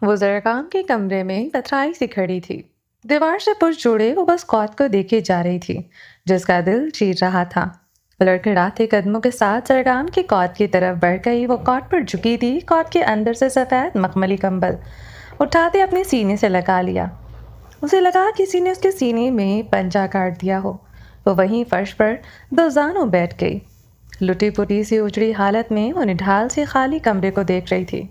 वो जरकाम के कमरे में पथराई सी खड़ी थी। दीवार से पुश जुड़े वो बस कॉट को देखे जा रही थी, जिसका दिल चीर रहा था। वो लड़खड़ाते कदमों के साथ जरकाम के कॉट की तरफ बढ़ गई। वो कॉट पर झुकी थी। कॉट के अंदर से सफ़ेद मखमली कंबल उठाते अपने सीने से लगा लिया। उसे लगा किसी ने उसके सीने में पंजा काट दिया हो। वो वहीं फर्श पर दो जानों बैठ गई। लुटी पुटी सी उजड़ी हालत में वो निढाल से खाली कमरे को देख रही थी।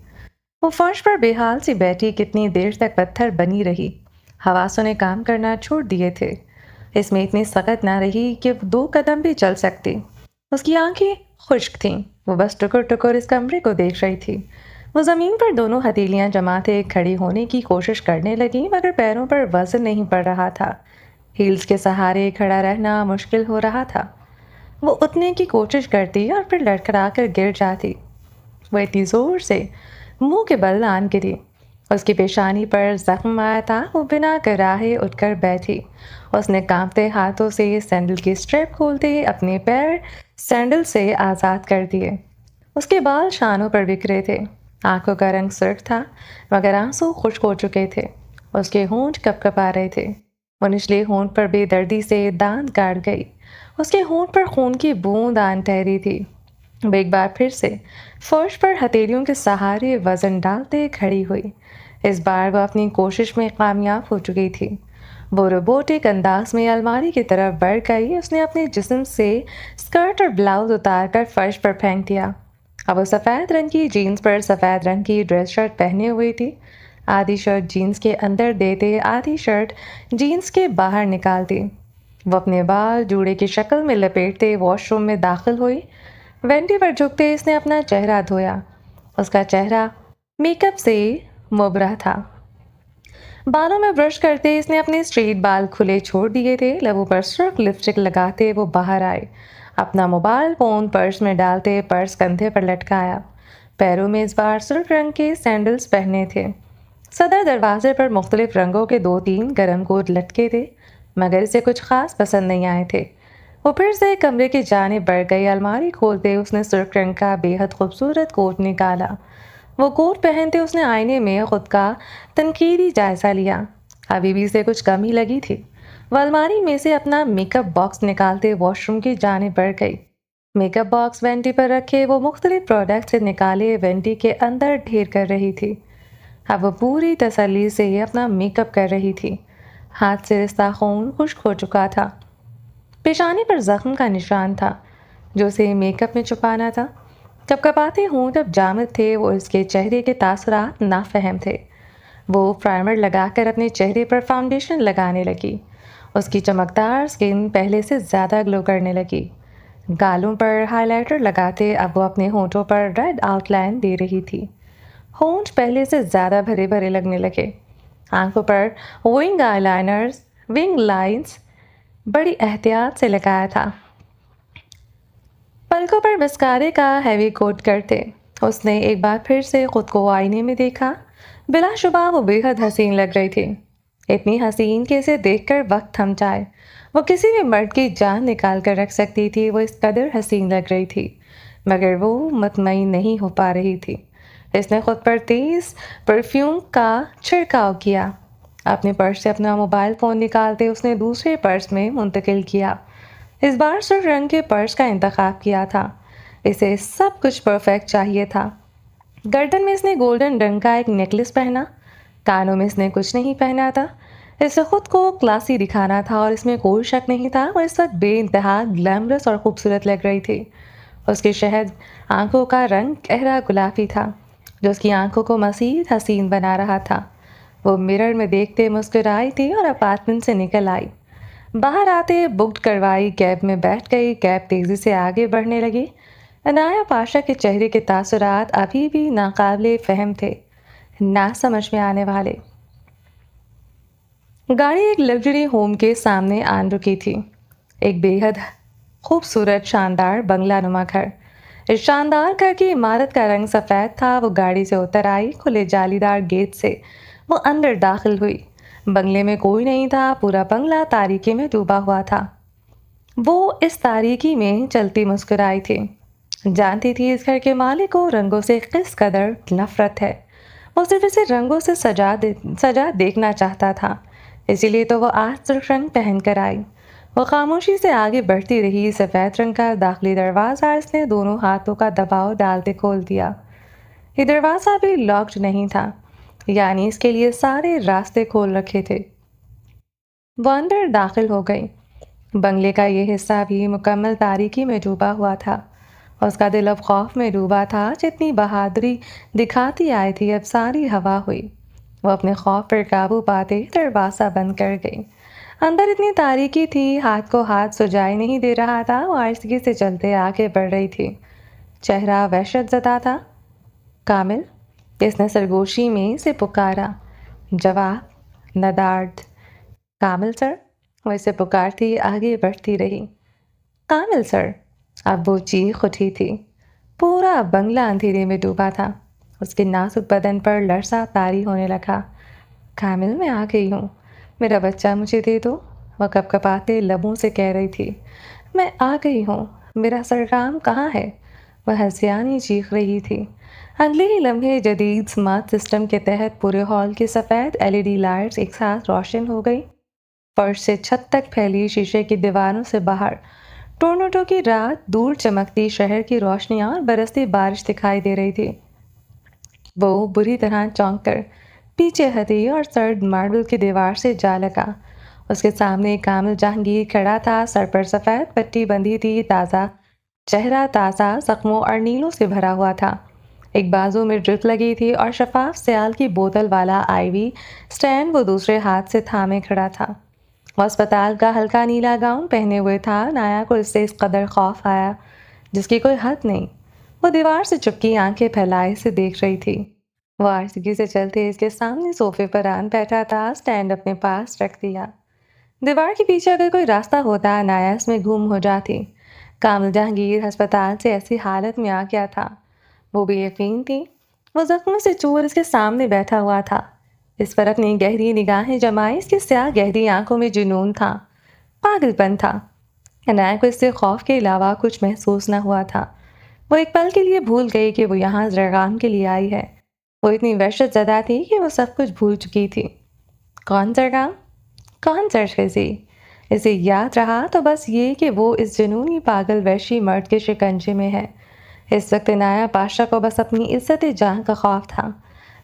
वो फर्श पर बेहाल सी बैठी कितनी देर तक पत्थर बनी रही। हवासों ने काम करना छोड़ दिए थे। इसमें इतनी सख्त ना रही कि वो 2 कदम भी चल सकती। उसकी आंखें खुश्क थीं। वो बस टुकुर टुकुर इस कमरे को देख रही थी। वो ज़मीन पर दोनों हथेलियां जमाते खड़ी होने की कोशिश करने लगी, मगर पैरों पर वजन नहीं पड़ रहा था। हील्स के सहारे खड़ा रहना मुश्किल हो रहा था। वो उठने की कोशिश करती और फिर लड़खड़ा कर गिर जाती। वो इतनी जोर से मुंह के बल आन गिरी। उसकी पेशानी पर जख्म आया था। वो बिना कराहे उठकर बैठी। उसने कांपते हाथों से सैंडल की स्ट्रिप खोलते अपने पैर सैंडल से आज़ाद कर दिए। उसके बाल शानों पर बिखरे थे। आंखों का रंग सुर्ख था, मगर आंसू खुश्क हो चुके थे। उसके होंठ कपकपा रहे थे। वो निचले होंठ पर बेदर्दी से दांत गाड़ गई। उसके होंठ पर खून की बूंद आन ठहरी थी। वो एक बार फिर से फर्श पर हथेलियों के सहारे वजन डालते खड़ी हुई। इस बार वो अपनी कोशिश में कामयाब हो चुकी थी। वो रोबोटिक अंदाज में अलमारी की तरफ बढ़ गई। उसने अपने जिस्म से स्कर्ट और ब्लाउज उतार कर फर्श पर फेंक दिया। अब वो सफ़ेद रंग की जीन्स पर सफ़ेद रंग की ड्रेस शर्ट पहने हुई थी। आधी शर्ट जीन्स के अंदर देते आधी शर्ट जीन्स के बाहर निकालती। वो अपने बाल जूड़े की शक्ल में लपेटते वॉशरूम में दाखिल हुई। वेंटी पर झुकते इसने अपना चेहरा धोया। उसका चेहरा मेकअप से मुबरा था। बालों में ब्रश करते इसने अपने स्ट्रेट बाल खुले छोड़ दिए थे। लबों पर सुर्ख लिपस्टिक लगाते वो बाहर आए। अपना मोबाइल फ़ोन पर्स में डालते पर्स कंधे पर लटकाया। पैरों में इस बार सुर्ख रंग के सैंडल्स पहने थे। सदर दरवाजे पर मुख्तलिफ रंगों के 2-3 गर्म कोट लटके थे, मगर इसे कुछ खास पसंद नहीं आए थे। वो फिर से कमरे की जानिब बढ़ गई। अलमारी खोलते उसने सुर्ख रंग का बेहद खूबसूरत कोट निकाला। वो कोट पहनते उसने आईने में खुद का तनकीदी जायजा लिया। हबीबी से कुछ कमी लगी थी। वो अलमारी में से अपना मेकअप बॉक्स निकालते वॉशरूम की जानिब बढ़ गई। मेकअप बॉक्स वेंटी पर रखे वो मुख्तलिफ प्रोडक्ट से निकाले वेंटी के अंदर ढेर कर रही थी। अब वो पूरी तसल्ली से अपना मेकअप कर रही थी। हाथ से रिश्ता खून खुश्क हो चुका था। पेशानी पर जख्म का निशान था, जो उसे मेकअप में छुपाना था। कपकपाते होंठ अब जामिद थे। वो इसके चेहरे के तासुरात नाफहम थे। वो प्राइमर लगाकर अपने चेहरे पर फाउंडेशन लगाने लगी। उसकी चमकदार स्किन पहले से ज़्यादा ग्लो करने लगी। गालों पर हाइलाइटर लगाते अब वो अपने होंठों पर रेड आउटलाइन दे रही थी। होंठ पहले से ज़्यादा भरे भरे लगने लगे। आंखों पर विंग लाइंस बड़ी एहतियात से लगाया था। पलकों पर मस्कारे का हैवी कोट करते उसने एक बार फिर से खुद को आईने में देखा। बिलाशुबा वो बेहद हसीन लग रही थी। इतनी हसीन कि इसे देखकर वक्त थम जाए। वो किसी भी मर्द की जान निकाल कर रख सकती थी। वो इस कदर हसीन लग रही थी, मगर वो मुतमईन नहीं हो पा रही थी। इसने खुद पर तेज परफ्यूम का छिड़काव किया। अपने पर्स से अपना मोबाइल फ़ोन निकालते उसने दूसरे पर्स में मुंतकिल किया। इस बार सिर्फ रंग के पर्स का इंतखाब किया था। इसे सब कुछ परफेक्ट चाहिए था। गर्दन में इसने गोल्डन रंग का एक नेकलेस पहना। कानों में इसने कुछ नहीं पहना था। इसे खुद को क्लासी दिखाना था और इसमें कोई शक नहीं था। वो इस वक्त बेइंतहा ग्लैमरस और खूबसूरत लग रही थी। उसकी शहद आंखों का रंग गहरा गुलाबी था, जो उसकी आंखों को मज़ीद हसीन बना रहा था। वो मिरर में देखते मुस्कुराई थी और अपार्टमेंट से निकल आई। बाहर आते बुक करवाई कैब में बैठ गई। कैब तेज़ी से आगे बढ़ने लगी। अनाया पाशा के चेहरे के तासुरात अभी भी नाकाबिले फ़हम थे, ना समझ में आने वाले। गाड़ी एक लग्जरी होम के सामने आन रुकी थी। एक बेहद खूबसूरत शानदार बंगला नुमा घर। इस शानदार घर की इमारत का रंग सफ़ेद था। वो गाड़ी से उतर आई। खुले जालीदार गेट से वो अंदर दाखिल हुई। बंगले में कोई नहीं था। पूरा बंगला तारीकी में डूबा हुआ था। वो इस तारीकी में चलती मुस्कुराई थी। जानती थी इस घर के मालिक को रंगों से किस कदर नफरत है। وہ صرف اسے رنگوں سے سجا دیکھنا چاہتا تھا، اسی لیے تو وہ آج سرخ رنگ پہن کر آئی۔ وہ خاموشی سے آگے بڑھتی رہی۔ سفید رنگ کا داخلی دروازہ اس نے دونوں ہاتھوں کا دباؤ ڈالتے کھول دیا۔ یہ دروازہ بھی لاکڈ نہیں تھا، یعنی اس کے لیے سارے راستے کھول رکھے تھے۔ وہ اندر داخل ہو گئی۔ بنگلے کا یہ حصہ بھی مکمل تاریکی میں ڈوبا ہوا تھا۔ اس کا دل اب خوف میں ڈوبا تھا۔ جتنی بہادری دکھاتی آئی تھی اب ساری ہوا ہوئی۔ وہ اپنے خوف پر قابو پاتے دروازہ بند کر گئی۔ اندر اتنی تاریکی تھی، ہاتھ کو ہاتھ سجائی نہیں دے رہا تھا۔ وہ آہستگی سے چلتے آگے بڑھ رہی تھی۔ چہرہ وحشت زدہ تھا۔ کامل، اس نے سرگوشی میں سے پکارا۔ جواب ندارد۔ کامل سر، وہ اسے پکارتی آگے بڑھتی رہی۔ کامل سر، اب وہ چیخ اٹھی تھی۔ پورا بنگلہ اندھیرے میں ڈوبا تھا۔ اس کے نازک بدن پر لرزہ طاری ہونے لگا۔ کامل، میں آ گئی ہوں، میرا بچہ مجھے دے دو، وہ کپ کپاتے لبوں سے کہہ رہی تھی۔ میں آ گئی ہوں، میرا سرگرام کہاں ہے؟ وہ ہنسیانی چیخ رہی تھی۔ اگلے ہی لمحے جدید سمارٹ سسٹم کے تحت پورے ہال کی سفید LED لائٹس ایک ساتھ روشن ہو گئی۔ فرش سے چھت تک پھیلی شیشے کی دیواروں سے باہر ٹورنٹو کی رات، دور چمکتی شہر کی روشنیاں اور برستی بارش دکھائی دے رہی تھی۔ وہ بری طرح چونک کر پیچھے ہٹی اور سرد ماربل کی دیوار سے جا لگا۔ اس کے سامنے کامل جہانگیر کھڑا تھا۔ سر پر سفید پٹی بندھی تھی، چہرہ تازہ زخموں اور نیلوں سے بھرا ہوا تھا۔ ایک بازو میں ڈرپ لگی تھی اور شفاف سیال کی بوتل والا IV سٹینڈ وہ دوسرے ہاتھ سے تھامے کھڑا تھا۔ وہ اسپتال کا ہلکا نیلا گاؤن پہنے ہوئے تھا۔ نایا کو اس سے اس قدر خوف آیا جس کی کوئی حد نہیں۔ وہ دیوار سے چپکی آنکھیں پھیلائے سے دیکھ رہی تھی۔ وہ آہستگی سے چلتے اس کے سامنے صوفے پر آن بیٹھا تھا، سٹینڈ اپنے پاس رکھ دیا۔ دیوار کے پیچھے اگر کوئی راستہ ہوتا، نایا اس میں گم ہو جاتی۔ کامل جہانگیر ہسپتال سے ایسی حالت میں آ گیا تھا، وہ بھی یقین تھی۔ وہ زخموں سے چور اس کے سامنے بیٹھا ہوا تھا۔ اس پر اپنی گہری نگاہیں جمائی۔ اس کی سیاہ گہری آنکھوں میں جنون تھا، پاگل پن تھا۔ عنایت کو اس سے خوف کے علاوہ کچھ محسوس نہ ہوا تھا۔ وہ ایک پل کے لیے بھول گئی کہ وہ یہاں زرغام کے لیے آئی ہے۔ وہ اتنی وحشت زدہ تھی کہ وہ سب کچھ بھول چکی تھی۔ کون زرغام؟ کون سرخزی؟ اسے یاد رہا تو بس یہ کہ وہ اس جنونی پاگل وحشی مرد کے شکنجے میں ہے۔ اس وقت عنایت بادشاہ کو بس اپنی عزت جان کا خوف تھا۔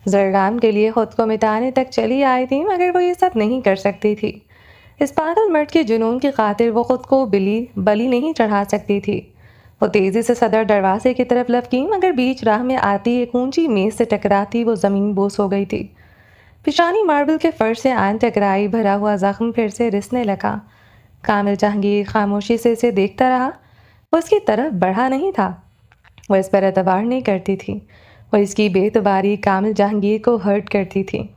زرغام کے لیے خود کو مٹانے تک چلی آئی تھی، مگر وہ یہ سب نہیں کر سکتی تھی۔ اس پاگل مرد کے جنون کی خاطر وہ خود کو بلی نہیں چڑھا سکتی تھی۔ وہ تیزی سے صدر دروازے کی طرف لپکی، مگر بیچ راہ میں آتی ایک اونچی میز سے ٹکراتی وہ زمین بوس ہو گئی تھی۔ پیشانی ماربل کے فرش سے آن ٹکرائی، بھرا ہوا زخم پھر سے رسنے لگا۔ کامل جہانگیر خاموشی سے اسے دیکھتا رہا۔ وہ اس کی طرف بڑھا نہیں تھا، وہ اس پر اعتبار نہیں کرتی تھی۔ وہ اس کی بے اعتباری کامل جہانگیر کو ہرٹ کرتی تھی۔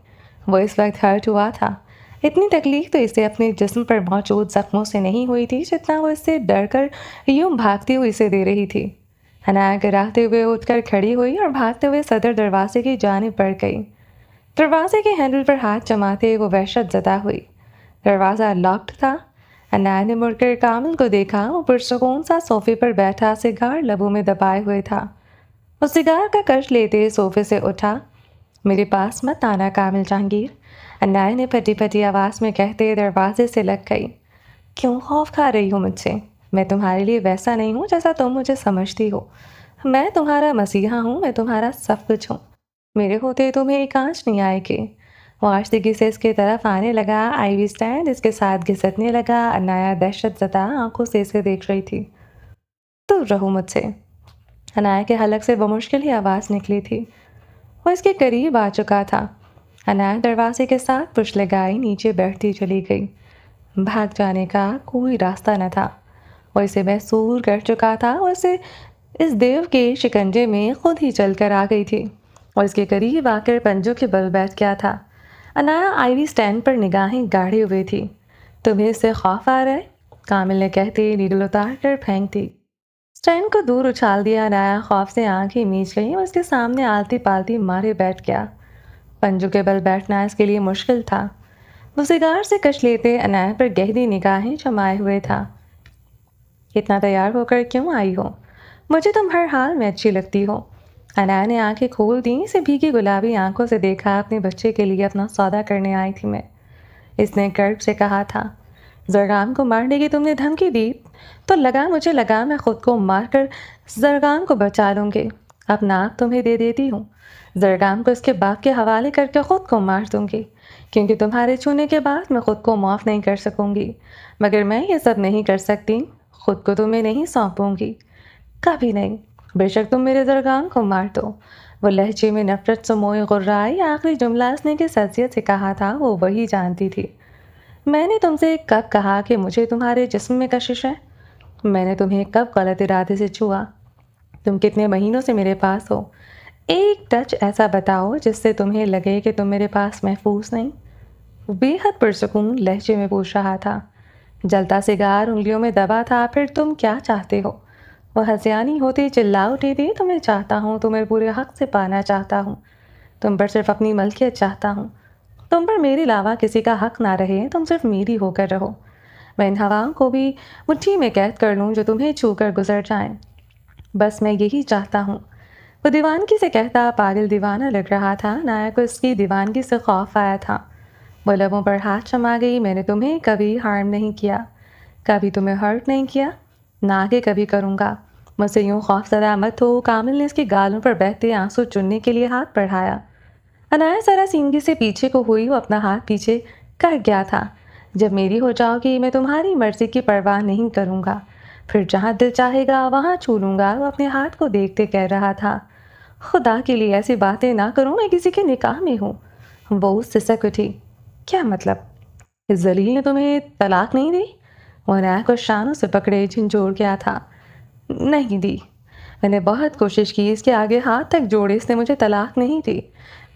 وہ اس وقت ہرٹ ہوا تھا۔ اتنی تکلیف تو اسے اپنے جسم پر موجود زخموں سے نہیں ہوئی تھی جتنا وہ اس سے ڈر کر یوں بھاگتی ہوئی اسے دے رہی تھی۔ عنایت گراتے ہوئے اٹھ کر کھڑی ہوئی اور بھاگتے ہوئے صدر دروازے کی جانب بڑھ گئی۔ دروازے کے ہینڈل پر ہاتھ جماتے وہ وحشت زدہ ہوئی۔ دروازہ لاکڈ تھا۔ عنایت نے مڑ کر کامل کو دیکھا۔ وہ پرسکون سا صوفے پر بیٹھا، سگار لبوں میں دبائے ہوئے تھا۔ وہ سگار کا کش لیتے صوفے سے اٹھا۔ میرے پاس مت آنا کامل جہانگیر، عنایت نے پھٹی پھٹی آواز میں کہتے دروازے سے لگ گئی۔ کیوں خوف کھا رہی ہو مجھ سے؟ میں تمہارے لیے ویسا نہیں ہوں جیسا تم مجھے سمجھتی ہو۔ میں تمہارا مسیحا ہوں، میں تمہارا سب کچھ ہوں۔ میرے ہوتے تمہیں ایک آنچ نہیں آئے گی۔ وہ آہستگی سے اس کی طرف آنے لگا۔ IV سٹینڈ اس کے ساتھ گھسٹنے لگا۔ عنایت دہشت زدہ آنکھوں سے اسے دیکھ رہی تھی۔ دور رہو مجھ سے، عنایت کے حلق سے بمشکل ہی آواز نکلی تھی۔ وہ اس کے قریب آ چکا تھا۔ عنایت دروازے کے ساتھ پش لگائی نیچے بیٹھتی چلی گئی۔ بھاگ جانے کا کوئی راستہ نہ تھا۔ وہ اسے محصور کر چکا تھا۔ وہ اسے اس دیو کے شکنجے میں خود ہی چل کر آ گئی تھی۔ وہ اس کے قریب آ کر پنجوں کے بل بیٹھ گیا تھا۔ عنایت IV سٹینڈ پر نگاہیں گاڑے ہوئے تھی۔ تمہیں اس سے خوف آ رہا ہے؟ کامل نے کہتے نیڈل اتار کر پھینک دی۔ سٹینڈ کو دور اچھال دیا۔ عنایت خوف سے آنکھیں میچ گئی اور اس کے سامنے آلتی پالتی مارے بیٹھ گیا۔ پنجوں کے بل بیٹھنا اس کے لیے مشکل تھا۔ وہ سگار سے کش لیتے عنایت پر گہری نگاہیں جمائے ہوئے تھا۔ اتنا تیار ہو کر کیوں آئی ہو؟ مجھے تم ہر حال میں اچھی لگتی ہو۔ अनाया ने आंखें खोल दी। इसे भीगी गुलाबी आंखों से देखा। अपने बच्चे के लिए अपना सौदा करने आई थी मैं, इसने गर्व से कहा था। जरगाम को मारने की तुमने धमकी दी तो मुझे लगा मैं खुद को मारकर जरगाम को बचा लूँगी। अपना आप तुम्हें दे देती हूँ। जरगाम को इसके बाप के हवाले करके खुद को मार दूँगी, क्योंकि तुम्हारे छूने के बाद मैं खुद को माफ़ नहीं कर सकूँगी। मगर मैं ये सब नहीं कर सकती, खुद को तुम्हें नहीं सौंपूँगी, कभी नहीं। बेशक तुम मेरे जरगाम को मार दो। वो लहजे में नफरत से मोए गुर्राई। आखिरी जुमला उसने किस हैसियत से कहा था वो वही जानती थी। मैंने तुमसे कब कहा कि मुझे तुम्हारे जिस्म में कशिश है? मैंने तुम्हें कब गलत इरादे से छुआ? तुम कितने महीनों से मेरे पास हो? एक टच ऐसा बताओ जिससे तुम्हें लगे कि तुम मेरे पास महफूज नहीं। बेहद पुरसुकून लहजे में पूछ रहा था। जलता सिगार उंगलियों में दबा था। फिर तुम क्या चाहते हो? वो हंसियानी होती चिल्ला उठी थी। तुम्हें चाहता हूँ, तुम्हें पूरे हक से पाना चाहता हूँ। तुम पर सिर्फ अपनी मलकियत चाहता हूँ। तुम पर मेरे अलावा किसी का हक ना रहे, तुम सिर्फ मेरी होकर रहो। मैं इन हवाओं को भी मुट्ठी में कैद कर लूँ जो तुम्हें छू कर गुजर जाएं। बस मैं यही चाहता हूँ। वो दीवानगी से कहता पागल दीवाना लग रहा था। नाया को इसकी दीवानगी से खौफ आया था। वो लबों पर हाथ जमा गई। मैंने तुम्हें कभी हार्म नहीं किया, कभी तुम्हें हर्ट नहीं किया, ना आगे कभी करूँगा। मुझसे यूँ खौफज़दा मत हो। कामिल ने इसके गालों पर बहते आंसू चुनने के लिए हाथ बढ़ाया। अनाया ज़रा सींगी से पीछे को हुई। वो अपना हाथ पीछे कर गया था। जब मेरी हो जाओगी मैं तुम्हारी मर्ज़ी की परवाह नहीं करूँगा, फिर जहाँ दिल चाहेगा वहाँ छू लूँगा। वो अपने हाथ को देखते कह रहा था। खुदा के लिए ऐसी बातें ना करो, मैं किसी के निकाह में हूँ। वो सिसक उठी। क्या मतलब? इस जलील ने तुम्हें तलाक नहीं दी? वो अनाया को शानों से पकड़े झंझोड़ गया था। नहीं दी। मैंने बहुत कोशिश की, इसके आगे हाथ तक जोड़े, इसने मुझे तलाक नहीं दी।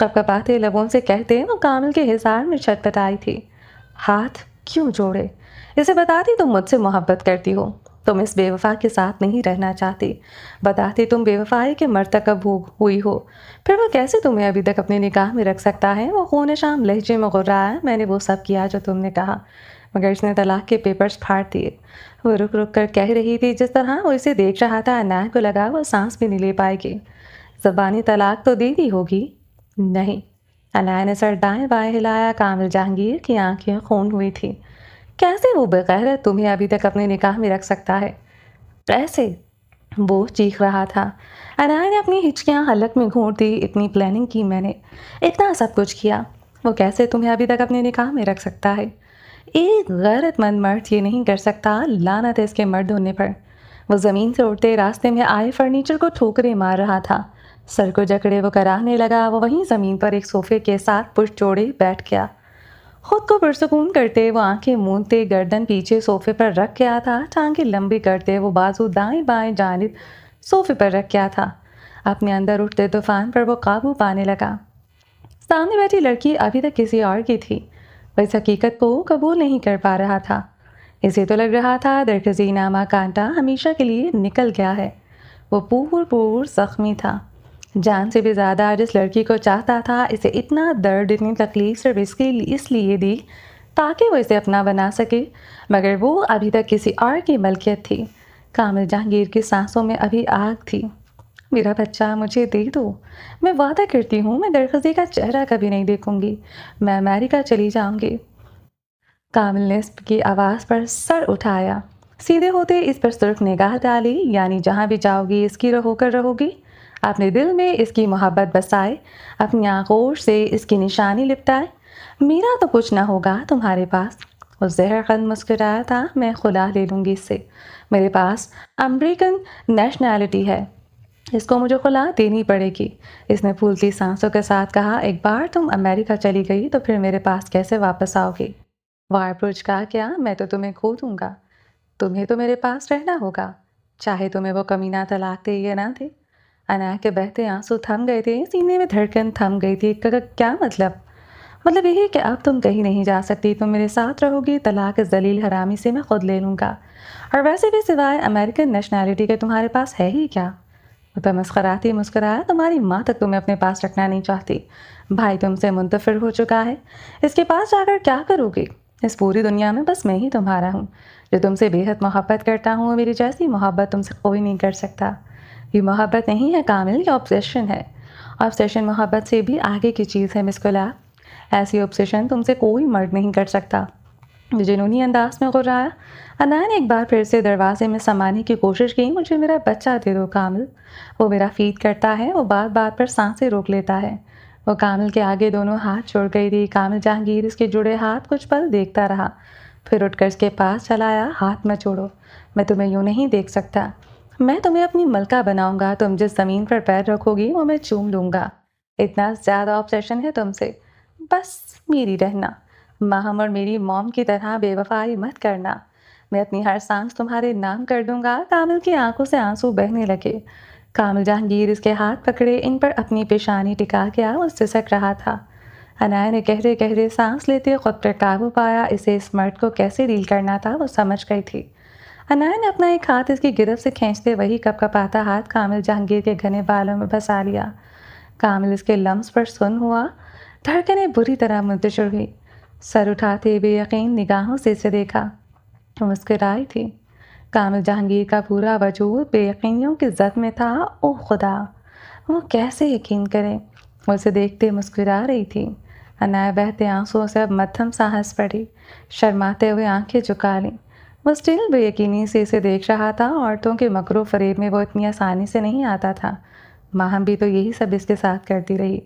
कपकपाते लबों से कहते वो कामिल के हिसार में छटपटाई थी। हाथ क्यों जोड़े? इसे बताती तुम मुझसे मोहब्बत करती हो, तुम इस बेवफा के साथ नहीं रहना चाहती। बताती तुम बेवफाई के मर्तकब हुई हो, फिर वो कैसे तुम्हें अभी तक अपने निकाह में रख सकता है? वो खून शाम लहजे में गुर्राया। मैंने वो सब किया जो तुमने कहा, मगर इसने तलाक के पेपर्स फाड़ दिए। वो रुक रुक कर कह रही थी। जिस तरह वो इसे देख रहा था अनाया को लगा वो सांस भी नहीं ले पाएगी। ज़बानी तलाक तो दे दी होगी? नहीं। अनाया ने सर दाएं बाएं हिलाया। कामिल जहांगीर की आंखें खून हुई थी। कैसे वो बेगैरत तुम्हें अभी तक अपने निकाह में रख सकता है? कैसे? वो चीख रहा था। अनाया ने अपनी हिचकियाँ हलक में घोंट दी। इतनी प्लानिंग की मैंने, इतना सब कुछ किया, वो कैसे तुम्हें अभी तक अपने निकाह में रख सकता है? एक गैरतमंद मर्द ये नहीं कर सकता। लानत है इसके मर्द होने पर। वो ज़मीन से उठते रास्ते में आए फर्नीचर को ठोकरे मार रहा था। सर को जकड़े वो कराहने लगा। वो वहीं ज़मीन पर एक सोफे के साथ पुष्ट जोड़े बैठ गया। खुद को पुरसुकून करते वो आंखें मूंदते गर्दन पीछे सोफे पर रख गया था। टांगें लंबी करते वो बाजू दाएं बाएं जानिब सोफे पर रख गया था। अपने अंदर उठते तूफान पर वो काबू पाने लगा। सामने बैठी लड़की अभी तक किसी और की थी। वह इस हकीकत को कबूल नहीं कर पा रहा था। इसे तो लग रहा था दरखज़ी नामा कांटा हमेशा के लिए निकल गया है। वो पूर ज़ख्मी था, जान से भी ज़्यादा। जिस लड़की को चाहता था, इसे इतना दर्द, इतनी तकलीफ सिर्फ इसलिए दी ताकि वो इसे अपना बना सके, मगर वो अभी तक किसी और की मलकियत थी। कामिल जहांगीर की सांसों में अभी आग थी। मेरा बच्चा मुझे दे दो। मैं वादा करती हूँ मैं दरखज़ी का चेहरा कभी नहीं देखूंगी। मैं अमेरिका चली जाऊंगी। कामिल ने इसकी आवाज़ पर सर उठाया। सीधे होते इस पर सिर्फ निगाह डाली। यानी जहाँ भी जाओगी इसकी होकर रहोगी। अपने दिल में इसकी मोहब्बत बसाए, अपनी आगोश से इसकी निशानी लिपटाए। मेरा तो कुछ ना होगा तुम्हारे पास। वो ज़हरखंद मुस्कुराया था। मैं खुला ले लूँगी इससे। मेरे पास अमेरिकन नेशनैलिटी है, इसको मुझे खुला देनी पड़ेगी। इसने फूलती सांसों के साथ कहा। एक बार तुम अमेरिका चली गई तो फिर मेरे पास कैसे वापस आओगी? वारब्रुज का क्या, मैं तो तुम्हें खो दूंगा। तुम्हें तो मेरे पास रहना होगा, चाहे तुम्हें वो कमीना तलाक दे या ना दे। अनाया के बहते आंसू थम गए थे। सीने में धड़कन थम गई थी। क्या मतलब? मतलब यही कि अब तुम कहीं नहीं जा सकती, तुम मेरे साथ रहोगी। तलाक इस दलील हरामी से मैं खुद ले लूँगा। और वैसे भी सिवाय अमेरिकन नेशनैलिटी के तुम्हारे पास है ही क्या? वो तो मुस्कराती मुस्कराया। तुम्हारी माँ तक तुम्हें अपने पास रखना नहीं चाहती। भाई तुमसे मुंतफिर हो चुका है। इसके पास जाकर क्या करोगी? इस पूरी दुनिया में बस मैं ही तुम्हारा हूँ जो तुमसे बेहद मोहब्बत करता हूँ। मेरी जैसी मोहब्बत तुमसे कोई नहीं कर सकता। یہ محبت نہیں ہے کامل، یہ آبسیشن ہے۔ آبسیشن محبت سے بھی آگے کی چیز ہے مس گلاب۔ ایسی آبسیشن تم سے کوئی مرد نہیں کر سکتا۔ جنونی انداز میں غرایا، انا نے ایک بار پھر سے دروازے میں سمانے کی کوشش کی۔ مجھے میرا بچہ دے دو کامل، وہ میرا فیڈ کرتا ہے، وہ بات بات پر سانسیں روک لیتا ہے۔ وہ کامل کے آگے دونوں ہاتھ چھوڑ گئی تھی۔ کامل جہانگیر اس کے جڑے ہاتھ کچھ پل دیکھتا رہا، پھر اٹھ کر اس کے پاس چلا آیا۔ ہاتھ مت چھوڑو، میں تمہیں یوں نہیں دیکھ سکتا۔ میں تمہیں اپنی ملکہ بناؤں گا، تم جس زمین پر پیر رکھو گی وہ میں چوم لوں گا۔ اتنا زیادہ آبسیشن ہے تم سے، بس میری رہنا۔ ماہم اور میری موم کی طرح بے وفائی مت کرنا، میں اپنی ہر سانس تمہارے نام کر دوں گا۔ کامل کی آنکھوں سے آنسو بہنے لگے۔ کامل جہانگیر اس کے ہاتھ پکڑے ان پر اپنی پیشانی ٹکا گیا، وہ سسک رہا تھا۔ عنایت نے گہرے گہرے سانس لیتے خود پر قابو پایا۔ اسے اس مرد کو کیسے ڈیل کرنا تھا وہ سمجھ گئی تھی۔ عنایت نے اپنا ایک ہاتھ اس کی گرفت سے کھینچتے وہی کپ کپاتا ہاتھ کامل جہانگیر کے گھنے بالوں میں پھنسا لیا۔ کامل اس کے لمس پر سن ہوا، دھڑکنیں بری طرح منتشر ہوئی۔ سر اٹھاتے بے یقین نگاہوں سے اسے دیکھا، وہ مسکرائی تھی۔ کامل جہانگیر کا پورا وجود بے یقینیوں کی زد میں تھا۔ اوہ خدا، وہ کیسے یقین کرے؟ وہ اسے دیکھتے مسکرا رہی تھی۔ عنایت بہتے آنسوؤں سے اب مدھم سا ہنس پڑی، شرماتے ہوئے آنکھیں جھکا لیں۔ وہ اسٹل بے یقینی سے اسے دیکھ رہا تھا۔ عورتوں کے مکر و فریب میں وہ اتنی آسانی سے نہیں آتا تھا۔ ماہم بھی تو یہی سب اس کے ساتھ کرتی رہی۔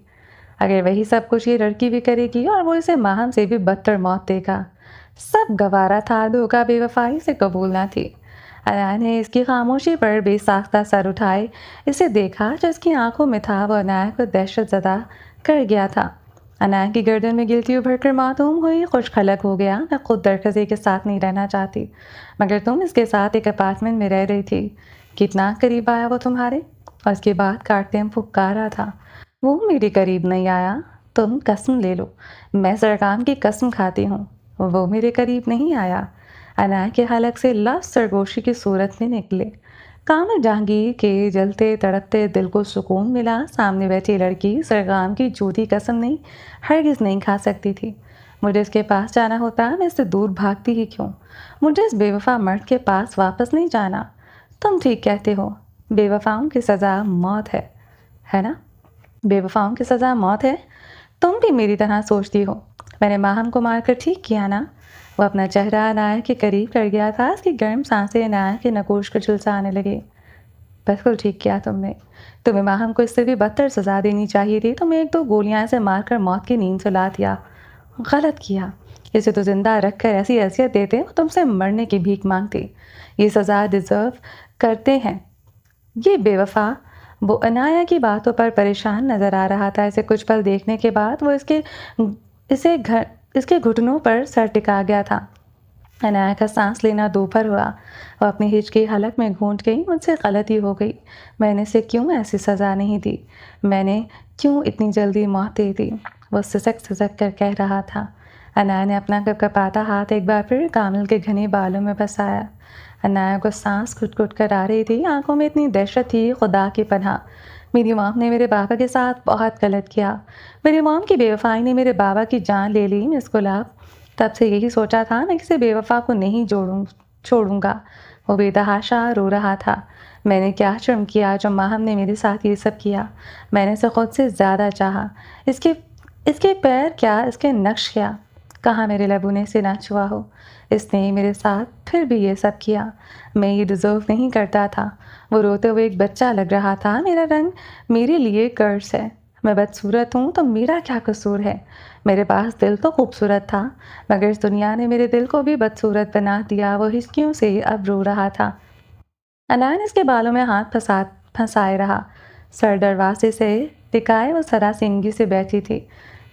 اگر وہی سب کچھ یہ لڑکی بھی کرے گی اور وہ اسے ماہم سے بھی بدتر موت دے گا۔ سب گوارا تھا، دھوکہ بے وفائی سے قبول نہ تھی۔ عنایت نے اس کی خاموشی پر بے ساختہ سر اٹھائے اسے دیکھا جو اس کی آنکھوں میں تھا۔ وہ عنایت کو دہشت زدہ کر گیا تھا۔ عنایت کی گردن میں گلتی ابھر کر معدوم ہوئی، خوش خلق ہو گیا۔ میں خود درخزی کے ساتھ نہیں رہنا چاہتی، مگر تم اس کے ساتھ ایک اپارٹمنٹ میں رہ رہی تھی۔ کتنا قریب آیا وہ تمہارے؟ اور اس کے بعد کاٹتے ہم پھکارا تھا، وہ میرے قریب نہیں آیا۔ تم قسم لے لو، میں سرکام کی قسم کھاتی ہوں، وہ میرے قریب نہیں آیا۔ عنایت کے حلق سے لفظ سرگوشی کی صورت میں نکلے۔ کامل جہانگیر کے جلتے تڑپتے دل کو سکون ملا۔ سامنے بیٹھی لڑکی سرگام کی جھوٹی قسم نہیں، ہرگز نہیں کھا سکتی تھی۔ مجھے اس کے پاس جانا ہوتا، میں اس سے دور بھاگتی ہی کیوں؟ مجھے اس بے وفا مرد کے پاس واپس نہیں جانا۔ تم ٹھیک کہتے ہو، بے وفاؤں کی سزا موت ہے نا؟ بے وفاؤں کی سزا موت ہے؟ تم بھی میری طرح سوچتی ہو۔ میں نے ماہم کو مار کر ٹھیک کیا نا؟ وہ اپنا چہرہ عنایت کے قریب کر گیا تھا۔ اس کی گرم سانسیں عنایت کے نگوش کو جھلسانے لگے۔ بالکل ٹھیک کیا تم نے، تمہیں ماہم کو اس سے بھی بدتر سزا دینی چاہیے تھی۔ تمہیں ایک دو گولیاں سے مار کر موت کی نیند سلا دیا، غلط کیا۔ اسے تو زندہ رکھ کر ایسی اذیت دیتے وہ تم سے مرنے کی بھیک مانگتی۔ یہ سزا ڈیزرو کرتے ہیں یہ بے وفا۔ وہ عنایت کی باتوں پر پریشان نظر آ رہا تھا۔ اسے کچھ پل دیکھنے کے بعد وہ اس کے گھٹنوں پر سر ٹکا گیا تھا۔ عنایت کا سانس لینا دوپہر ہوا۔ وہ اپنی ہچکی حلق میں گھونٹ گئی۔ مجھ سے غلطی ہو گئی، میں نے اسے کیوں ایسی سزا نہیں دی؟ میں نے کیوں اتنی جلدی موت دے دی؟ وہ سسک سسک کر کہہ رہا تھا۔ عنایت نے اپنا کپ کپاتا ہاتھ ایک بار پھر کامل کے گھنے بالوں میں پھنسایا۔ عنایت کو سانس گھٹ گھٹ کر آ رہی تھی، آنکھوں میں اتنی دہشت تھی، خدا کی پناہ۔ میری مام نے میرے بابا کے ساتھ بہت غلط کیا۔ میری مام کی بے وفائی نے میرے بابا کی جان لے لی مس گلاب۔ تب سے یہی سوچا تھا میں کسی بے وفا کو نہیں چھوڑوں گا۔ وہ بے تحاشا رو رہا تھا۔ میں نے کیا جرم کیا جو ماہم نے میرے ساتھ یہ سب کیا؟ میں نے اسے خود سے زیادہ چاہا۔ اس کے پیر کیا، اس کے نقش کیا؟ کہاں میرے لبوں نے اسے نہ چھوا ہو؟ اس نے میرے ساتھ پھر بھی یہ سب کیا۔ میں یہ ڈیزرو نہیں کرتا تھا۔ وہ روتے ہوئے ایک بچہ لگ رہا تھا۔ میرا رنگ میرے لیے کرس ہے، میں بدصورت ہوں تو میرا کیا قصور ہے؟ میرے پاس دل تو خوبصورت تھا، مگر اس دنیا نے میرے دل کو بھی بدصورت بنا دیا۔ وہ ہچکیوں سے اب رو رہا تھا۔ عنایت اس کے بالوں میں ہاتھ پھنسائے رہا، سر دروازے سے ٹکائے وہ سراسنگی سے بیٹھی تھی۔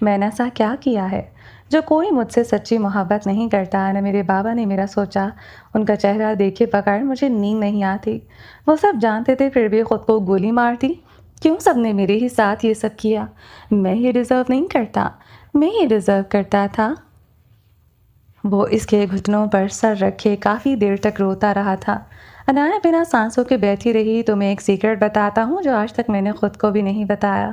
میں نے ایسا کیا کیا ہے جو کوئی مجھ سے سچی محبت نہیں کرتا؟ نہ میرے بابا نے میرا سوچا، ان کا چہرہ دیکھے بغیر مجھے نیند نہیں آتی۔ وہ سب جانتے تھے پھر بھی خود کو گولی مارتی۔ کیوں سب نے میرے ہی ساتھ یہ سب کیا؟ میں یہ ڈیزرو نہیں کرتا، میں یہ ڈیزرو کرتا تھا۔ وہ اس کے گھٹنوں پر سر رکھے کافی دیر تک روتا رہا تھا۔ عنایت بنا سانسوں کے بیٹھی رہی۔ تمہیں ایک سیکرٹ بتاتا ہوں جو آج تک میں نے خود کو بھی نہیں بتایا۔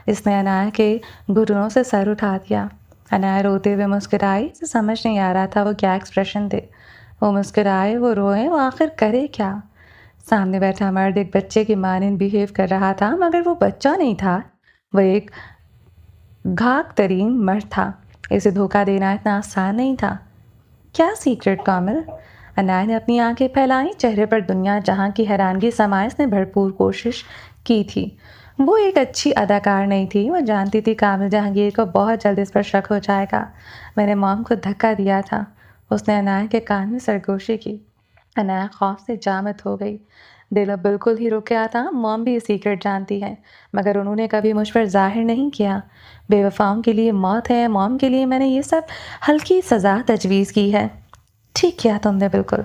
اس نے عنایت کے گھٹنوں سے سر اٹھا دیا۔ عنایت روتے ہوئے مسکرائی۔ اسے سمجھ نہیں آ رہا تھا وہ کیا ایکسپریشن دے۔ وہ مسکرائے، وہ روئے، وہ آخر کرے کیا؟ सामने बैठा मर्द एक बच्चे की मानंद बिहेव कर रहा था, मगर वो बच्चा नहीं था, वो एक घाक तरीन मर्द था। इसे धोखा देना इतना आसान नहीं था। क्या सीक्रेट कामिल? अनाया ने अपनी आंखें फैलाई, चेहरे पर दुनिया जहां की हैरानगी समाये। उसने भरपूर कोशिश की थी। वो एक अच्छी अदाकार नहीं थी। वो जानती थी कामिल जहांगीर को बहुत जल्द इस पर शक हो जाएगा। मैंने मॉम को धक्का दिया था। उसने अनाया के कान में सरगोशी की। अनाया खौफ से जामत हो गई। दिल अब बिल्कुल ही रुक गया था। मॉम भी ये सीक्रेट जानती है, मगर उन्होंने कभी मुझ पर जाहिर नहीं किया। बेवफाओं के लिए मौत है, मॉम के लिए मैंने ये सब हल्की सज़ा तजवीज़ की है। ठीक किया तुमने, बिल्कुल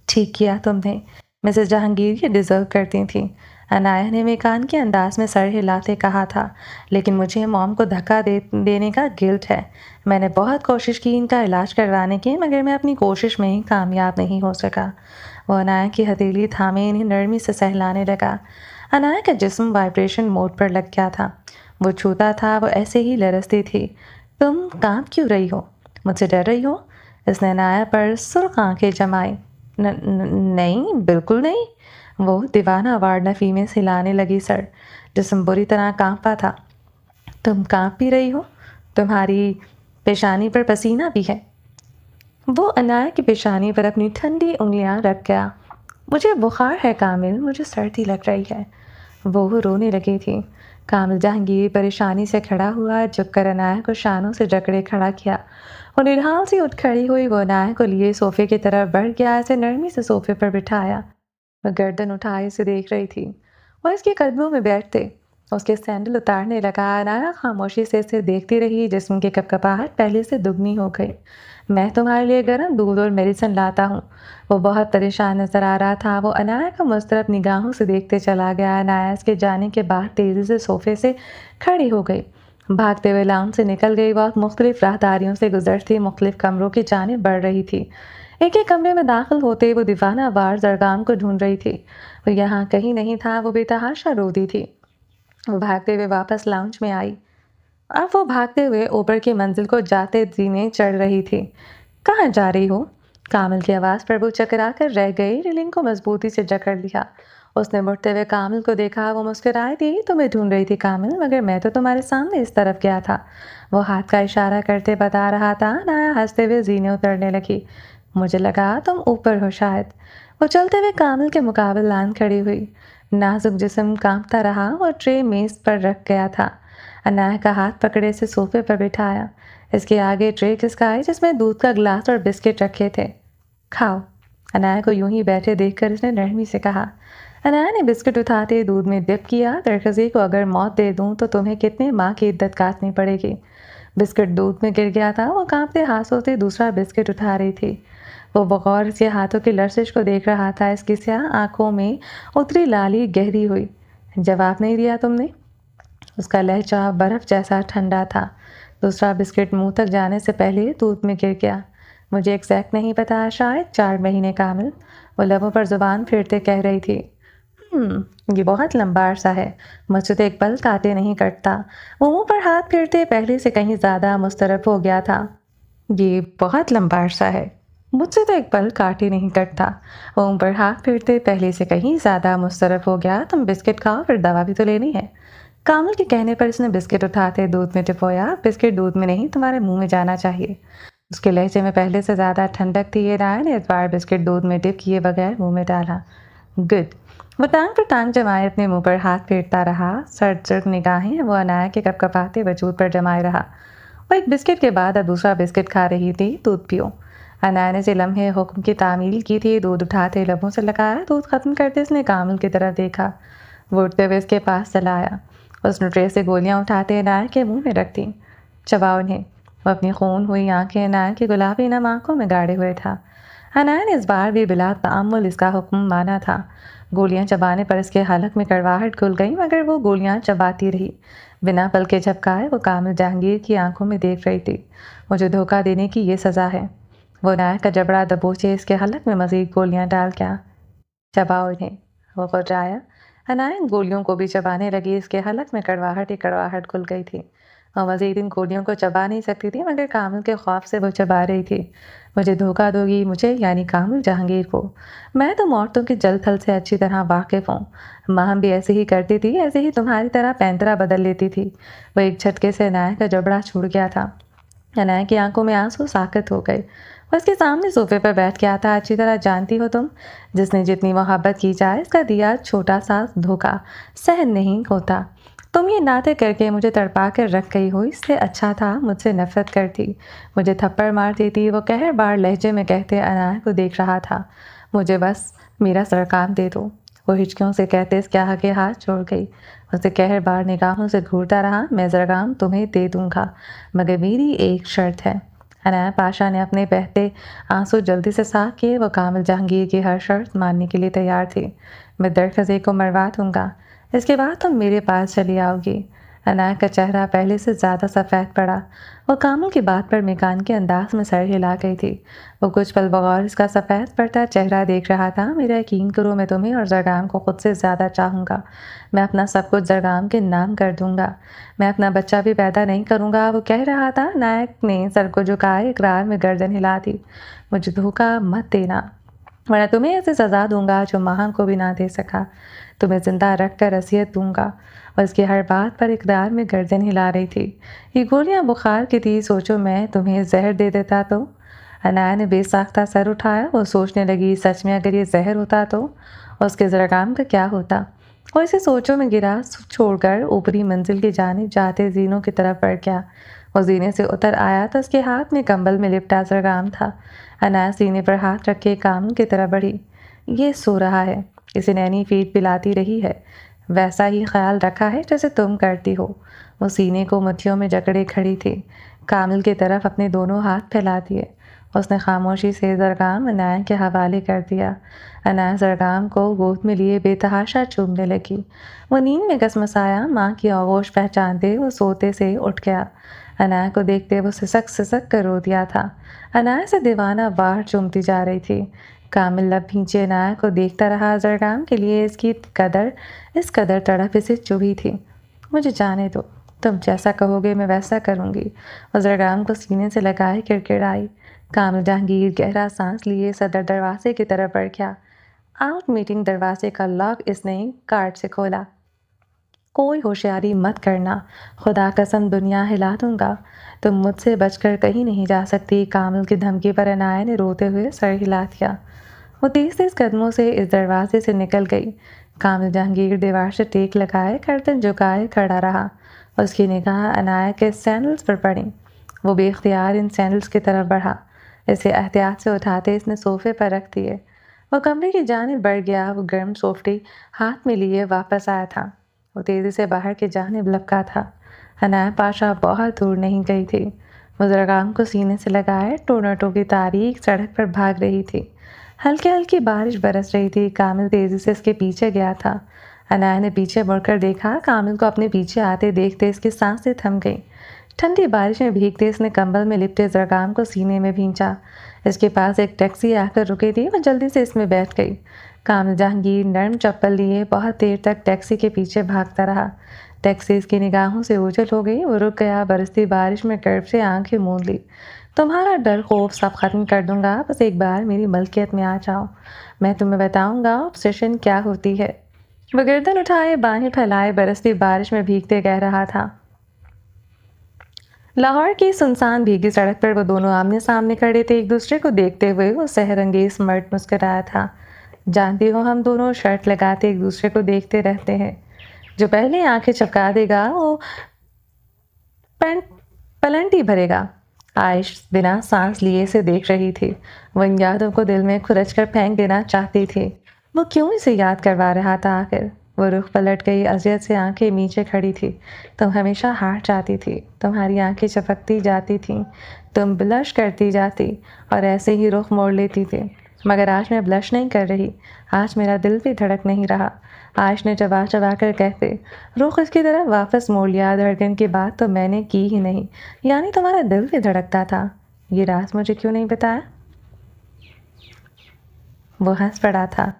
ठीक किया तुमने। मिसेस जहांगीर ये डिज़र्व करती थी। अनाया ने मेकान के अंदाज में सर हिलाते कहा था। लेकिन मुझे मॉम को धक्का देने का गिल्ट है। मैंने बहुत कोशिश की इनका इलाज करवाने की, मगर मैं अपनी कोशिश में ही कामयाब नहीं हो सका। वो अनाया की हथेली थामे इन्हें नरमी से सहलाने लगा। अनाया का जिस्म वाइब्रेशन मोड पर लग गया था। वो छूता था, वो ऐसे ही लरसती थी। तुम कांप क्यों रही हो? मुझसे डर रही हो? इसने अनाया पर सुर्ख आंखें जमाई। नहीं, बिल्कुल नहीं। वो दीवाना वार्डनफी में हिलाने लगी सर। जिस्म बुरी तरह कांपा था। तुम कांप भी रही हो? तुम्हारी पेशानी पर पसीना भी है। वो अनाया की पेशानी पर अपनी ठंडी उंगलियां रख गया। मुझे बुखार है कामिल, मुझे सर्दी लग रही है। वो रोने लगी थी। कामिल जहांगीर परेशानी से खड़ा हुआ, झुककर अनाया को शानों से जकड़े खड़ा किया। वो निढाल सी उठ खड़ी हुई। वो अनाया को लिए सोफे की तरफ बढ़ गया, ऐसे नरमी से सोफे पर बिठाया। वह गर्दन उठाए उसे देख रही थी। वह इसके कदमों में बैठते उसके सैंडल उतारने लगा। अनाया खामोशी से इसे देखती रही। जिस्म की कपकपाहट पहले से दुगनी हो गई। मैं तुम्हारे लिए गर्म दूध और मेडिसिन लाता हूँ। वो बहुत परेशान नजर आ रहा था। वो अनाया को मुस्तरब निगाहों से देखते चला गया। अनाया इसके जाने के बाद तेजी से सोफे से खड़ी हो गई, भागते हुए लाउंज से निकल गई। वक्त मुख्तलिफ राहदारियों से गुजरती मुख्तलिफ कमरों की जानिब बढ़ रही थी। एक एक कमरे में दाखिल होते वो दीवाना वार जरगाम को ढूंढ रही थी। वो यहाँ कहीं नहीं था। वो बेतहाशा रोती थी। वो भागते हुए वापस लाउंज में आई। अब वो भागते हुए ऊपर की मंजिल को जाते जीने चढ़ रही थी। कहाँ जा रही हो? कामिल की आवाज़ पर वो चकरा कर रह गई। रेलिंग को मजबूती से जकड़ लिया। उसने मुड़ते हुए कामिल को देखा। वो मुस्कुराई थी। तुम्हें ढूंढ रही थी कामिल, मगर मैं तो तुम्हारे सामने इस तरफ गया था। वो हाथ का इशारा करते बता रहा था। नाया हंसते हुए जीने उतरने लगी। मुझे लगा तुम ऊपर हो शायद। वो चलते हुए कामिल के मुकाबले लान खड़ी हुई। नाजुक जिस्म कांपता रहा। वो ट्रे मेज पर रख गया था। अनाया का हाथ पकड़े से सोफे पर बिठाया। इसके आगे ट्रे खिसकाई जिसमें दूध का गिलास और बिस्किट रखे थे। खाओ। अनाया को यूं ही बैठे देखकर इसने नरमी से कहा। अनाया ने बिस्किट उठाते दूध में डिप किया। दरखजी को अगर मौत दे दूं तो तुम्हें कितने माँ की इद्दत काटनी पड़ेगी। बिस्किट दूध में गिर गया था। वो कांपते हाथों से दूसरा बिस्किट उठा रही थी। वो बगौर से हाथों की लर्जिश को देख रहा था। इसकी स्याह आंखों में उतरी लाली गहरी हुई। जवाब नहीं दिया तुमने? उसका लहजा बर्फ जैसा ठंडा था। दूसरा बिस्किट मुंह तक जाने से पहले दूध में गिर गया। मुझे एग्जैक्ट नहीं पता, शायद 4 महीने कामिल। वो लबों पर जुबान फेरते कह रही थी। ये बहुत लंबा अरसा है। मुझसे तो एक पल काटे नहीं कटता। वो मुंह पर हाथ फेरते पहले से कहीं ज़्यादा मुस्तरब हो गया था। ये बहुत लंबा अरसा है। मुझसे तो एक पल काटे नहीं कटता। वो मुंह पर हाथ फेरते पहले से कहीं ज़्यादा मुस्तरब हो गया। तुम बिस्किट खाओ, फिर दवा भी तो लेनी है। कामिल के कहने पर इसने बिस्किट उठाते दूध में टिपोया। बिस्किट दूध में नहीं, तुम्हारे मुंह में जाना चाहिए। उसके लहजे में पहले से ज़्यादा ठंडक थी। ये राय ने इस बार बिस्किट दूध में डिप किए बगैर मुंह में डाला। गुड। वो टांग पर टांग जमाए अपने मुंह पर हाथ फेरता रहा। सर्द सर्द निगाहें वो अनाया के कपकपाते वजूद पर जमाए रहा। वो एक बिस्किट के बाद अब दूसरा बिस्किट खा रही थी। दूध पियो। अनाया ने से लम्हे हुक्म की तामील की थी। दूध उठाते लबों से लगाया। दूध खत्म करते इसने कामिल की तरफ देखा। वो उठते हुए इसके पास चला आया। उसने ट्रे से गोलियां उठाते अनाया के मुंह में रख दी। चबाओ इन्हें। वो अपनी खून हुई आंखें अनाया की गुलाबी नम आंखों में गाड़े हुए था। अनाया ने इस बार भी बिला तअम्मुल इसका हुक्म माना था। गोलियां चबाने पर इसके हलक में कड़वाहट घुल गई, मगर वो गोलियां चबाती रही। बिना पल के झपकाए वो कामिल जहांगीर की आंखों में देख रही थी। मुझे धोखा देने की ये सज़ा है। वो अनाया का जबड़ा दबोचे इसके हलक में मज़ीद गोलियां डाल क्या। चबाओ इन्हें। वो गुर्राया। अनाया इन गोलियों को भी चबाने लगी। इसके हलक में कड़वाहट ही कड़वाहट घुल गई थी। और मज़ीद इन गोलियों को चबा नहीं सकती थी, मगर कामिल के ख्वाब से वो चबा रही थी। मुझे धोखा दोगी, मुझे यानी कामिल जहांगीर को। मैं तो औरतों के जल थल से अच्छी तरह वाकिफ़ हूँ। माँ भी ऐसे ही करती थी, ऐसे ही तुम्हारी तरह पैंतरा बदल लेती थी। वो एक झटके से अनाया का जबड़ा छूट गया था। अनाया की आंखों में आंसू साकित हो गए। वो उसके सामने सोफे पर बैठ गया था। अच्छी तरह जानती हो तुम, जिसने जितनी मोहब्बत की जाए, इसका दिया छोटा सा धोखा सहन नहीं होता। तुम ये नाटक करके मुझे तड़पा कर रख गई हो, इससे अच्छा था मुझसे नफरत करती, मुझे थप्पड़ मार देती। वो कहरबार लहजे में कहते अनाया को देख रहा था। मुझे बस मेरा सरकाम दे दो, वो हिचकियों से कहते इसके आगे हाथ छोड़ गई। उसे कहरबार निगाहों से घूरता रहा। मैं सरकाम तुम्हें दे दूंगा, मगर मेरी एक शर्त है। अनाया पाशा ने अपने बहते आंसू जल्दी से साफ किए। वो कामिल जहांगीर की हर शर्त मानने के लिए तैयार थी। मैं दरखज़े को मरवा दूंगा, इसके बाद तुम मेरे पास चली आओगी। अनाया का चेहरा पहले से ज़्यादा सफ़ेद पड़ा। वो कामिल की बात पर मेकान के अंदाज में सर हिला गई थी। वो कुछ पल बगौर इसका सफ़ेद पड़ता चेहरा देख रहा था। मेरा यकीन करो, मैं तुम्हें और ज़रगाम को खुद से ज़्यादा चाहूँगा। मैं अपना सब कुछ ज़रगाम के नाम कर दूँगा। मैं अपना बच्चा भी पैदा नहीं करूँगा, वो कह रहा था। नायक ने सर को झुकाए इकरार में गर्दन हिला दी। मुझे धोखा मत देना, वरना तुम्हें ऐसी सज़ा दूंगा जो माँ को भी ना दे सका। तुम्हें ज़िंदा रख कर असियत दूंगा। और उसकी हर बात पर इकरार में गर्दन हिला रही थी। ये गोलियां बुखार की थी, सोचो मैं तुम्हें जहर दे देता तो। अनाया ने बेसाख्ता सर उठाया। वो सोचने लगी, सच में अगर ये जहर होता तो उसके ज़रगाम का क्या होता। वो इसे सोचों में गिरा छोड़कर ऊपरी मंजिल की जानिब जाते जीनों की तरफ बढ़ गया। वो जीने से उतर आया तो उसके हाथ में कंबल में लिपटा ज़रगाम था। अनाया सीने पर हाथ रखे कामिल की तरफ बढ़ी। ये सो रहा है, इसे नैनी फीड पिलाती रही है, वैसा ही ख्याल रखा है जैसे तुम करती हो। वो सीने को मुट्ठियों में जकड़े खड़ी थी। कामिल की तरफ अपने दोनों हाथ फैला दिए। उसने खामोशी से ज़रगाम अनाया के हवाले कर दिया। अनाया ज़रगाम को गोद में लिए बेतहाशा चूमने लगी। वो नींद में कसमसाया। माँ की आगोश पहचानते वो सोते से उठ गया। अनाया को देखते वो सिसक सिसक कर रो दिया था। अनाया से दीवाना वार चूमती जा रही थी। कामिल लब भींचे अनाया को देखता रहा। ज़रगाम के लिए इस कदर तड़प इसे चुभी थी। मुझे जाने दो, तुम जैसा कहोगे मैं वैसा करूँगी। और ज़रगाम को सीने से लगाए किड़किड़ाई। कामिल जहांगीर गहरा सांस लिए सदर दरवाजे की तरफ बढ़ गया। आउट मीटिंग दरवाजे का लॉक इसने कार्ड से खोला। कोई होशियारी मत करना, खुदा कसम दुनिया हिला दूंगा, तुम मुझसे बचकर कहीं नहीं जा सकती। कामिल की धमकी पर अनाया ने रोते हुए सर हिला दिया। वो तेज तेज कदमों से इस दरवाजे से निकल गई। कामिल जहांगीर दीवार से टेक लगाए गर्दन झुकाए खड़ा रहा। उसकी निगाह अनाया के सैंडल्स पर पड़ी। वो बेख्तियार इन सैंडल्स की तरफ बढ़ा। इसे एहतियात से उठाते इसने सोफे पर रख दिए। वो कमरे की जानिब बढ़ गया। वो गर्म सोफटी हाथ में लिए वापस आया था। वो तेज़ी से बाहर की जानिब लपका था। अनाया पाशा बहुत दूर नहीं गई थी। वो ज़रगाम को सीने से लगाए टोनाटो की तारीख सड़क पर भाग रही थी। हल्की हल्की बारिश बरस रही थी। कामिल तेज़ी से इसके पीछे गया था। अनाया ने पीछे मुड़कर देखा। कामिल को अपने पीछे आते देखते इसकी सांसें थम गईं। ठंडी बारिश में भीगते इसने कंबल में लिपटे ज़रगाम को सीने में भींचा। इसके पास एक टैक्सी आकर रुकी थी। वो जल्दी से इसमें बैठ गई। कामिल जहांगीर नरम चप्पल लिए बहुत देर तक टैक्सी के पीछे भागता रहा। टैक्सी इसकी निगाहों से ओझल हो गई। वो रुक गया। बरसती बारिश में कर्ब से आंखें मूंद ली। तुम्हारा डर खौफ सब ख़त्म कर दूंगा, बस एक बार मेरी मलकियत में आ जाओ, मैं तुम्हें बताऊंगा ऑब्सेशन क्या होती है। वो गर्दन उठाए बाहें फैलाए बरसती बारिश में भीगते कह रहा था। लाहौर की सुनसान भीगी सड़क पर वो दोनों आमने सामने खड़े थे। एक दूसरे को देखते हुए वो सहरंगेज मर्द मुस्कुराया था। जानती हो, हम दोनों शर्ट लगाते एक दूसरे को देखते रहते हैं। जो पहले आंखें चपका देगा वो पैंट पलंटी भरेगा। आयश बिना सांस लिए से देख रही थी। वो इन यादों को दिल में खुरच कर फेंक देना चाहती थी। वो क्यों इसे याद करवा रहा था आखिर। वो रुख पलट गई। अजियत से आंखें नीचे खड़ी थी। तुम हमेशा हार जाती थी। तुम्हारी आंखें चपकती जाती थीं। तुम ब्लश करती जाती और ऐसे ही रुख मोड़ लेती थी। मगर आज मैं ब्लश नहीं कर रही। आज मेरा दिल भी धड़क नहीं रहा। आयश ने चबा चबा कर कहते रुख इसकी तरफ वापस मोड़ लिया। धड़कन की बात तो मैंने की ही नहीं, यानी तुम्हारा दिल भी धड़कता था। ये राज मुझे क्यों नहीं बताया। वो हंस पड़ा था।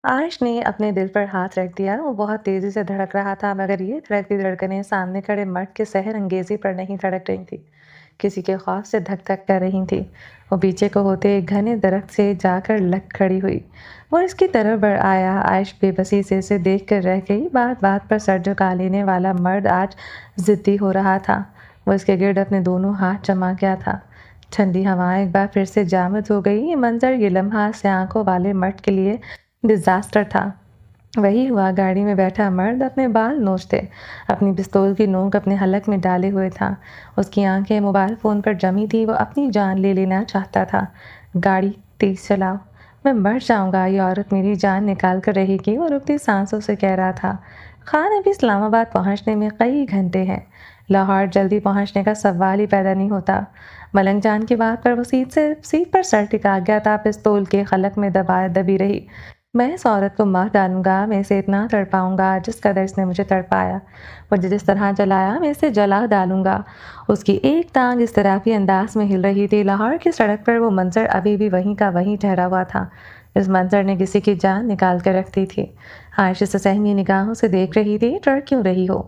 عائش نے اپنے دل پر ہاتھ رکھ دیا۔ وہ بہت تیزی سے دھڑک رہا تھا، مگر یہ دھڑکتی دھڑکنیں سامنے کھڑے مرد کے سحر انگیزی پر نہیں دھڑک رہی تھی، کسی کے خوف سے دھک دھک کر رہی تھی۔ وہ پیچھے کو ہوتے ایک گھنے درخت سے جا کر لگ کھڑی ہوئی۔ وہ اس کی طرف بڑھ آیا۔ عائش بے بسی سے اسے دیکھ کر رہ گئی۔ بات بات پر سر جھکا لینے والا مرد آج ضدی ہو رہا تھا۔ وہ اس کے گرد اپنے دونوں ہاتھ جما گیا تھا۔ ٹھنڈی ہوائیں ایک بار پھر سے جامد ہو گئی۔ یہ منظر، یہ لمحہ سے آنکھوں والے مرد کے لیے ڈیزاسٹر تھا۔ وہی ہوا، گاڑی میں بیٹھا مرد اپنے بال نوچتے، اپنی پستول کی نوک اپنے حلق میں ڈالے ہوئے تھا۔ اس کی آنکھیں موبائل فون پر جمی تھی۔ وہ اپنی جان لے لینا چاہتا تھا۔ گاڑی تیز چلاؤ، میں مر جاؤں گا، یہ عورت میری جان نکال کر رہے گی، وہ رکتی سانسوں سے کہہ رہا تھا۔ خان ابھی اسلام آباد پہنچنے میں کئی گھنٹے ہیں۔ لاہور جلدی پہنچنے کا سوال ہی پیدا نہیں ہوتا۔ ملنگ جان کی بات پر وہ سیٹ پر سر ٹکا گیا تھا، پستول کے حلق میں دبی رہی۔ میں اس عورت کو مار ڈالوں گا، میں اسے اتنا تڑپاؤں گا جس قدر اس نے مجھے تڑپایا، مجھے جس طرح جلایا میں اسے جلا ڈالوں گا۔ اس کی ایک ٹانگ اس طرافی انداز میں ہل رہی تھی۔ لاہور کی سڑک پر وہ منظر ابھی بھی وہیں کا وہیں ٹھہرا ہوا تھا۔ اس منظر نے کسی کی جان نکال کر رکھ دی تھی۔ عائشہ اسے سہمی نگاہوں سے دیکھ رہی تھی۔ ڈر کیوں رہی ہو؟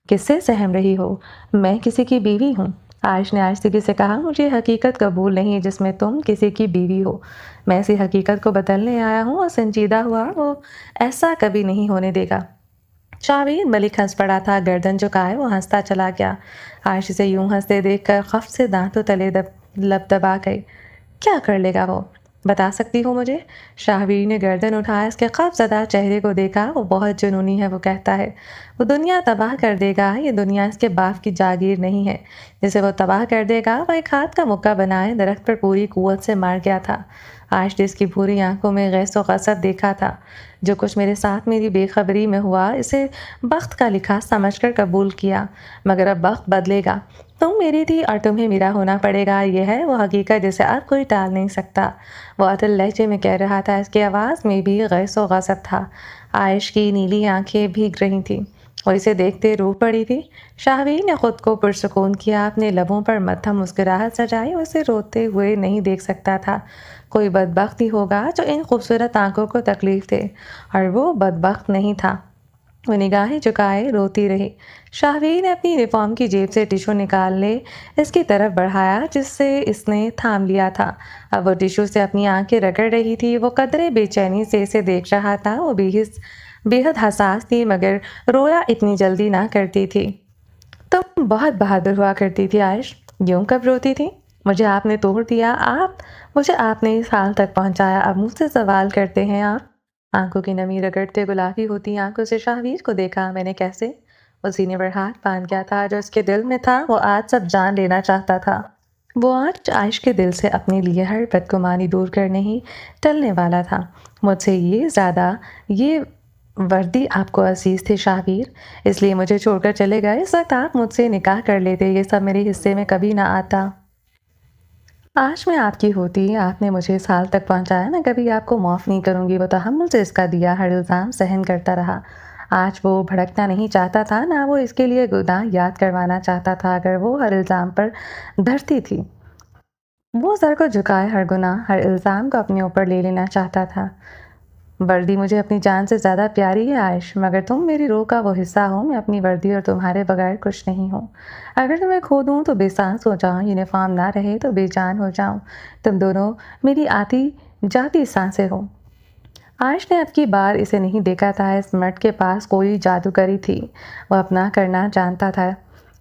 کس سے سہم رہی ہو؟ میں کسی کی بیوی ہوں۔ عائش نے آہستگی سے کہا، مجھے حقیقت قبول نہیں جس میں تم کسی کی بیوی ہو۔ میں اسی حقیقت کو بدلنے آیا ہوں اور سنجیدہ ہوا وہ ایسا کبھی نہیں ہونے دے گا۔ شاویر ملک ہنس پڑا تھا، گردن جھکائے وہ ہنستا چلا گیا۔ عائشہ سے یوں ہنستے دیکھ کر خف سے دانتوں تلے لب دبا گئی۔ کیا کر لے گا وہ؟ بتا سکتی ہو مجھے؟ شاہویر نے گردن اٹھایا، اس کے خوف زدہ چہرے کو دیکھا۔ وہ بہت جنونی ہے، وہ کہتا ہے وہ دنیا تباہ کر دے گا۔ یہ دنیا اس کے باپ کی جاگیر نہیں ہے جسے وہ تباہ کر دے گا۔ وہ ایک ہاتھ کا مکہ بنائے درخت پر پوری قوت سے مار گیا تھا۔ عائشہ نے اس کی پوری آنکھوں میں غیظ و غضب دیکھا تھا۔ جو کچھ میرے ساتھ میری بے خبری میں ہوا، اسے بخت کا لکھا سمجھ کر قبول کیا، مگر اب بخت بدلے گا۔ تم میری تھی اور تمہیں میرا ہونا پڑے گا، یہ ہے وہ حقیقت جسے اب کوئی ٹال نہیں سکتا۔ وہ عدل لہجے میں کہہ رہا تھا، اس کی آواز میں بھی غیظ و غضب تھا۔ عائشہ کی نیلی آنکھیں بھیگ رہی تھیں، وہ اسے دیکھتے رو پڑی تھی۔ شاہویر نے خود کو پرسکون کیا، اپنے لبوں پر مدھم مسکراہٹ سجائی۔ اسے روتے ہوئے نہیں دیکھ سکتا تھا۔ کوئی بدبخت ہی ہوگا جو ان خوبصورت آنکھوں کو تکلیف دے، اور وہ بدبخت نہیں تھا۔ وہ نگاہیں جھکائے روتی رہی۔ شاہویر نے اپنی یونیفارم کی جیب سے ٹیشو نکال لے اس کی طرف بڑھایا جس سے اس نے تھام لیا تھا۔ اب وہ ٹیشو سے اپنی آنکھیں رگڑ رہی تھی۔ وہ قدرے بے چینی سے اسے دیکھ رہا تھا۔ وہ بے حد حساس تھی، مگر رویا اتنی جلدی نہ کرتی تھی۔ تم بہت بہادر ہوا کرتی تھی عائشہ، یوں کب روتی تھی؟ مجھے آپ نے توڑ دیا، مجھے آپ نے اس حال تک پہنچایا، اب مجھ سے سوال کرتے ہیں آپ؟ آنکھوں کی نمی رگڑتے گلابی ہوتی آنکھوں سے شاہویر کو دیکھا۔ میں نے کیسے؟ وہ سینے پر ہاتھ باندھ گیا تھا۔ جو اس کے دل میں تھا وہ آج سب جان لینا چاہتا تھا۔ وہ آج عائشہ کے دل سے اپنے لیے ہر بدگمانی دور کرنے ہی ٹلنے والا تھا۔ مجھ سے یہ وردی آپ کو عزیز تھی شاہویر، اس لیے مجھے چھوڑ کر چلے گئے۔ اس وقت آپ مجھ سے نکاح کر لیتے، یہ سب میرے حصے میں کبھی نہ آتا۔ آج میں آپ کی ہوتی، آپ نے مجھے اس حال تک پہنچایا، میں کبھی آپ کو معاف نہیں کروں گی۔ وہ تحمل سے اس کا دیا ہر الزام سہن کرتا رہا۔ آج وہ بھڑکنا نہیں چاہتا تھا، نہ وہ اس کے لیے گناہ یاد کروانا چاہتا تھا۔ اگر وہ ہر الزام پر دھرتی تھی، وہ سر کو جھکائے ہر گناہ، ہر الزام کو اپنے اوپر لے لینا چاہتا تھا۔ وردی مجھے اپنی جان سے زیادہ پیاری ہے عائشہ، مگر تم میری روح کا وہ حصہ ہو۔ میں اپنی وردی اور تمہارے بغیر کچھ نہیں ہوں۔ اگر تمہیں کھو دوں تو بے سانس ہو جاؤں، یونیفارم نہ رہے تو بے جان ہو جاؤں، تم دونوں میری آتی جاتی سانسیں ہو۔ عائشہ نے اب کی بار اسے نہیں دیکھا تھا۔ اس مرد کے پاس کوئی جادوگری تھی، وہ اپنا کرنا جانتا تھا۔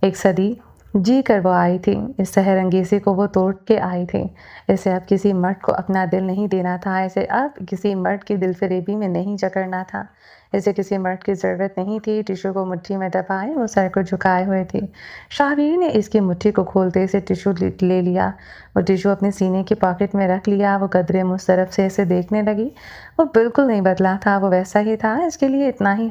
ایک صدی جی کر وہ آئی تھی، اس سحر انگیزی کو وہ توڑ کے آئی تھی۔ اسے اب کسی مرد کو اپنا دل نہیں دینا تھا، اسے اب کسی مرد کی دل فریبی میں نہیں جکڑنا تھا، اسے کسی مرد کی ضرورت نہیں تھی۔ ٹیشو کو مٹھی میں دبائے وہ سر کو جھکائے ہوئے تھی۔ شاہویر نے اس کی مٹھی کو کھولتے اسے ٹیشو لے لیا۔ وہ ٹیشو اپنے سینے کی پاکٹ میں رکھ لیا۔ وہ قدرے مسترب سے اسے دیکھنے لگی۔ وہ بالکل نہیں بدلا تھا، وہ ویسا ہی تھا، اس کے لیے اتنا ہی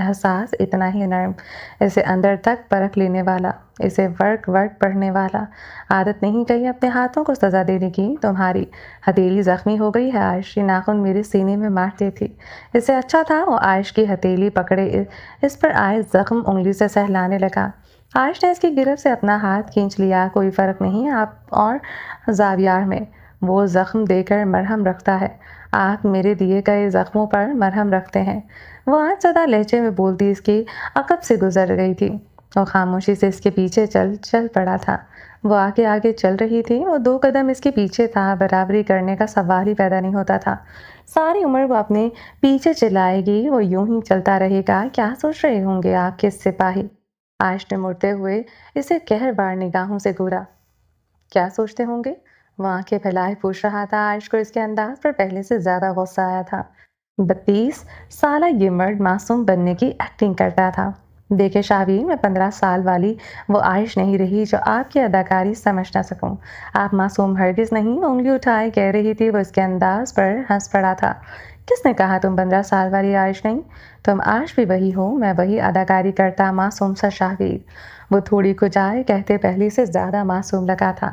حساس، اتنا ہی نرم، اسے اندر تک پرکھ لینے والا، اسے ورق پڑھنے والا۔ عادت نہیں کہی اپنے ہاتھوں کو سزا دینے کی۔ تمہاری ہتھیلی زخمی ہو گئی ہے عائشہ، یہ ناخن میرے سینے میں مارتی تھی۔ اس سے اچھا تھا وہ عائشہ کی ہتھیلی پکڑے اس پر آئے زخم انگلی سے سہلانے لگا۔ عائشہ نے اس کی گرفت سے اپنا ہاتھ کھینچ لیا۔ کوئی فرق نہیں آپ اور زاویار میں، وہ زخم دے کر مرہم رکھتا ہے۔ आप मेरे दिए गए ज़ख्मों पर मरहम रखते हैं। वो आँचज़दा लहजे में बोलती इसकी अकब से गुजर गई थी। वो खामोशी से इसके पीछे चल चल पड़ा था। वो आगे आगे चल रही थी, वो 2 कदम इसके पीछे था, बराबरी करने का सवाल ही पैदा नहीं होता था। सारी उम्र वो अपने पीछे चिल्लाएगी, वो यूं ही चलता रहेगा। क्या सोच रहे होंगे आपके सिपाही? आयश ने मुड़ते हुए इसे कहरबार निगाहों से घूरा। क्या सोचते होंगे? वो आंखें फैलाए पूछ रहा था। आयश को इसके अंदाज पर पहले से ज्यादा गुस्सा आया था। 32 साला ये मर्द मासूम बनने की एक्टिंग करता था। देखे शाहवीर, मैं 15 साल वाली वो आयश नहीं रही जो आपकी अदाकारी समझ ना सकूं। आप मासूम हरगिज नहीं। उंगली उठाए कह रही थी वो इसके अंदाज पर हंस पड़ा था। किसने कहा तुम 15 साल वाली आयश नहीं? तुम आज भी वही हो। मैं वही अदाकारी करता मासूम सा शाहवीर। वो थोड़ी कुचाए कहते पहले से ज्यादा मासूम लगा था।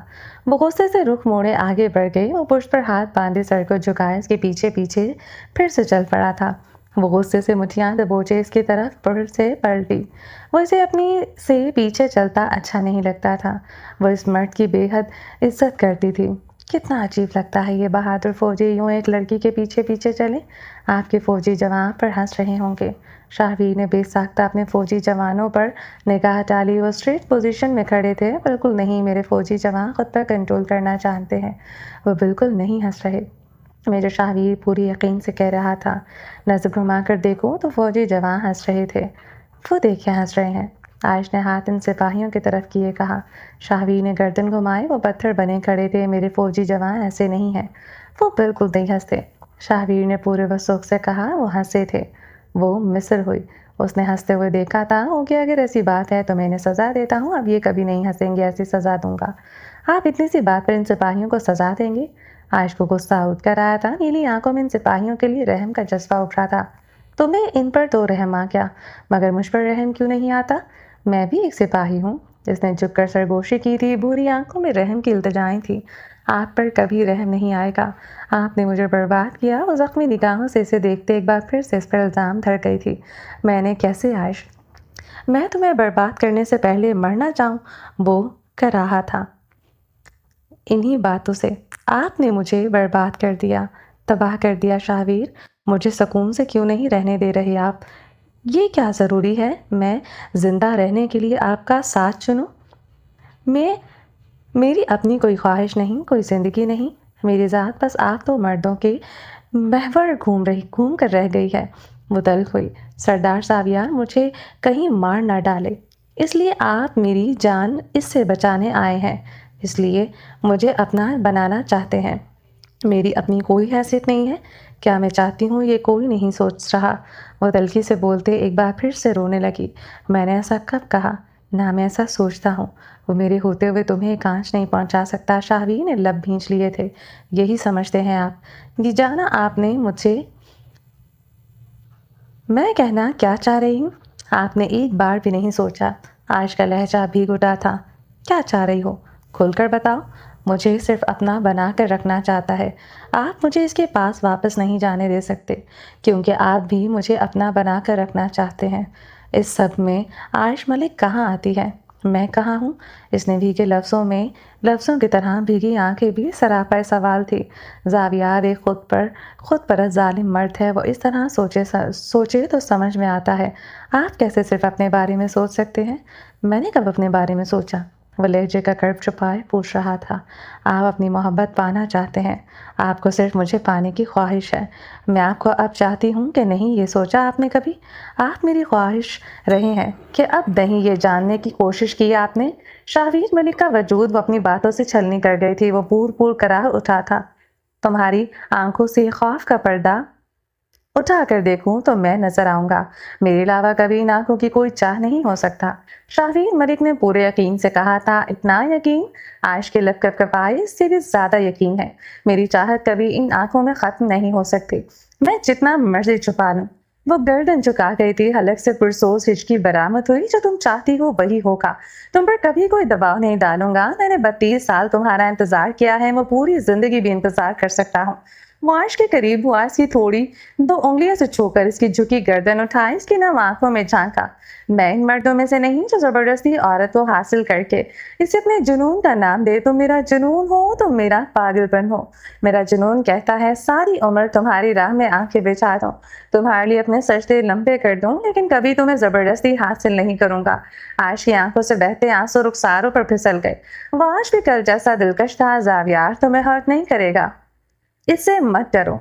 वो गुस्से से रुख मोड़े आगे बढ़ गई। वो पुष्ट पर हाथ बांधे सर को झुकाए इसके पीछे पीछे फिर से चल पड़ा था। वो गुस्से से मुठियां दबोचे इसकी तरफ पुर से पलटी। वो इसे अपनी से पीछे चलता अच्छा नहीं लगता था। वो इस मर्द की बेहद इज्जत करती थी। कितना अजीब लगता है ये बहादुर फौजी यूं एक लड़की के पीछे पीछे चले। आपके फौजी जवान पर हंस रहे होंगे। शाहवीर ने बेसाख्ता अपने फौजी जवानों पर निगाह डाली। वो स्ट्रेट पोजीशन में खड़े थे। बिल्कुल नहीं, मेरे फौजी जवान खुद पर कंट्रोल करना जानते हैं। वो बिल्कुल नहीं हंस रहे। मेजर शाहवीर पूरी यकीन से कह रहा था। नजर घुमा कर देखो तो फौजी जवान हंस रहे थे। वो देखिए हंस रहे हैं। आयश ने हाथ इन सिपाहियों की तरफ किए कहा। शाहवीर ने गर्दन घुमाई। वो पत्थर बने खड़े थे। मेरे फौजी जवान ऐसे नहीं हैं। वो बिल्कुल नहीं हंसते। शाहवीर ने पूरे वसूख से कहा। वो हंसे थे। वो मिस्र हुई। उसने हंसते हुए देखा था। हो गया, अगर ऐसी बात है तो मैं इन्हें सजा देता हूँ। अब ये कभी नहीं हंसेंगे, ऐसी सजा दूंगा। आप इतनी सी बात पर इन सिपाहियों को सजा देंगे? आयश को गुस्सा उठ कर आया था। नीली आंखों में इन सिपाहियों के लिए रहम का जज्बा उभरा था। तुम्हें इन पर तो रहम आ गया, मगर मुझ पर रहम क्यों नहीं आता? मैं भी एक सिपाही हूँ। जिसने झुककर सरगोशी की थी, भूरी आंखों में रहम की इल्तिजाएं थी। आप पर कभी रहम नहीं आएगा। आपने मुझे बर्बाद किया। वो जख्मी निगाहों से इसे देखते एक बार फिर से इस पर इल्जाम धर गई थी। मैंने कैसे आयश? मैं तुम्हें बर्बाद करने से पहले मरना चाहूँ, वो कर रहा था। इन्हीं बातों से आपने मुझे बर्बाद कर दिया, तबाह कर दिया। शाहवीर, मुझे सुकून से क्यों नहीं रहने दे रहे आप? ये क्या ज़रूरी है मैं ज़िंदा रहने के लिए आपका साथ चुनूं? मैं मेरी अपनी कोई ख्वाहिश नहीं, कोई ज़िंदगी नहीं। मेरी ज़ात बस आप तो मर्दों के महवर घूम कर रह गई है। वो तल्ख हुई। सरदार सावियार, मुझे कहीं मार ना डाले, इसलिए आप मेरी जान इससे बचाने आए हैं। इसलिए मुझे अपना बनाना चाहते हैं। मेरी अपनी कोई हैसियत नहीं है। क्या मैं चाहती हूँ ये कोई नहीं सोच रहा। वो तल्खी से बोलते एक बार फिर से रोने लगी। मैंने ऐसा कब कहा? ना मैं ऐसा सोचता हूँ। वो मेरे होते हुए तुम्हें कांच नहीं पहुँचा सकता। शाहवीर ने लब भींच लिए थे। यही समझते हैं आप? ये जाना आपने मुझसे मैं कहना क्या चाह रही हूँ? आपने एक बार भी नहीं सोचा। आज का लहजा भीग उठा था। क्या चाह रही हो? खुलकर बताओ। मुझे सिर्फ अपना बना कर रखना चाहता है। आप मुझे इसके पास वापस नहीं जाने दे सकते, क्योंकि आप भी मुझे अपना बना कर रखना चाहते हैं। इस सब में आयश मलिक कहाँ आती है? मैं कहाँ हूँ? इसने भीगे लफ्ज़ों की तरह भीगी आंखें भी सरापा सवाल थी। जावियार एक खुद परस्त जालिम मर्द है। वो इस तरह सोचे तो समझ में आता है। आप कैसे सिर्फ अपने बारे में सोच सकते हैं? मैंने कब अपने बारे में सोचा? वो लहजे का कर्ब छुपाए पूछ रहा था। आप अपनी मोहब्बत पाना चाहते हैं। आपको सिर्फ मुझे पाने की ख्वाहिश है। मैं आपको अब चाहती हूँ कि नहीं, ये सोचा आपने कभी? आप मेरी ख्वाहिश रहे हैं कि अब नहीं, ये जानने की कोशिश की आपने? शाहवीर मलिक का वजूद वो अपनी बातों से छलनी कर गई थी। वो पूर पूर कराह उठा था। तुम्हारी आंखों से खौफ का पर्दा उठा कर देखूं तो मैं नजर आऊंगा। मेरे अलावा कभी इन आंखों की कोई चाह नहीं हो सकता। शाहवीर मलिक ने पूरे यकीन से कहा था। इतना यकीन? आयश के लब कपकपाए। इससे भी ज्यादा यकीन है। मेरी चाहत कभी इन आंखों में खत्म नहीं हो सकती, मैं जितना मर्जी छुपा लूं। वो गर्दन झुका गई थी। हलक से पुरसोस हिचकी बरामद हुई। जो तुम चाहती हो वही होगा। तुम पर कभी कोई दबाव नहीं डालूंगा। मैंने 32 साल तुम्हारा इंतजार किया है। मैं पूरी जिंदगी भी इंतजार कर सकता हूँ। वो आर्श के करीब हुआ, इसकी थोड़ी 2 उंगलियों से छूकर इसकी झुकी गर्दन उठाई, इसकी नम आंखों में झांका। मैं इन मर्दों में से नहीं जो जबरदस्ती औरत को हासिल करके इसे अपने जुनून का नाम दे। तुम मेरा जुनून हो, तुम मेरा पागलपन हो। मेरा जुनून कहता है सारी उम्र तुम्हारी राह में आंखें बिछा दूं, तुम्हारे लिए अपने सजदे लंबे कर दूं, लेकिन कभी तुम्हें जबरदस्ती हासिल नहीं करूंगा। आर्श की आंखों से बहते आंसू रुखसारों पर फिसल गए। वह आर्श भी कल जैसा दिलकश था। ज़ावियार तुम्हें हर्ट नहीं करेगा, इससे मत डरो।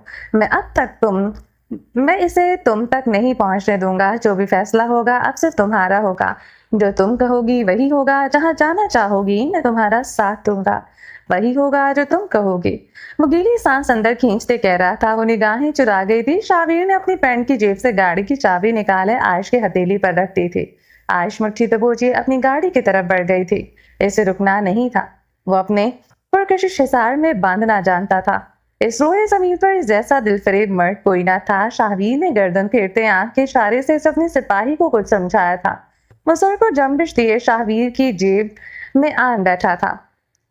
मैं इसे तुम तक नहीं पहुंचने दूंगा। जो भी फैसला होगा अब सिर्फ तुम्हारा होगा। जो तुम कहोगी वही होगा। जहां जाना चाहोगी मैं तुम्हारा साथ दूंगा। वही होगा जो तुम कहोगी। वो गीली सांस अंदर खींचते कह रहा था। वो निगाहें चुरा गई थी। शाबिर ने अपनी पैंट की जेब से गाड़ी की चाबी निकाले आयश के हथेली पर रख दी थी। आयश मुट्ठी दबोचे अपनी गाड़ी की तरफ बढ़ गई थी। इसे रुकना नहीं था। वो अपने पुरकशिश हिसार में बांधना जानता था। इस रोए जमीन पर इस जैसा दिलफरेब मर्द कोई ना था। शाहवीर ने गर्दन फेरते आंख के इशारे से अपने सिपाही को कुछ समझाया था। वो सर को जंबिश दिए शाहवीर की जेब में आन बैठा था।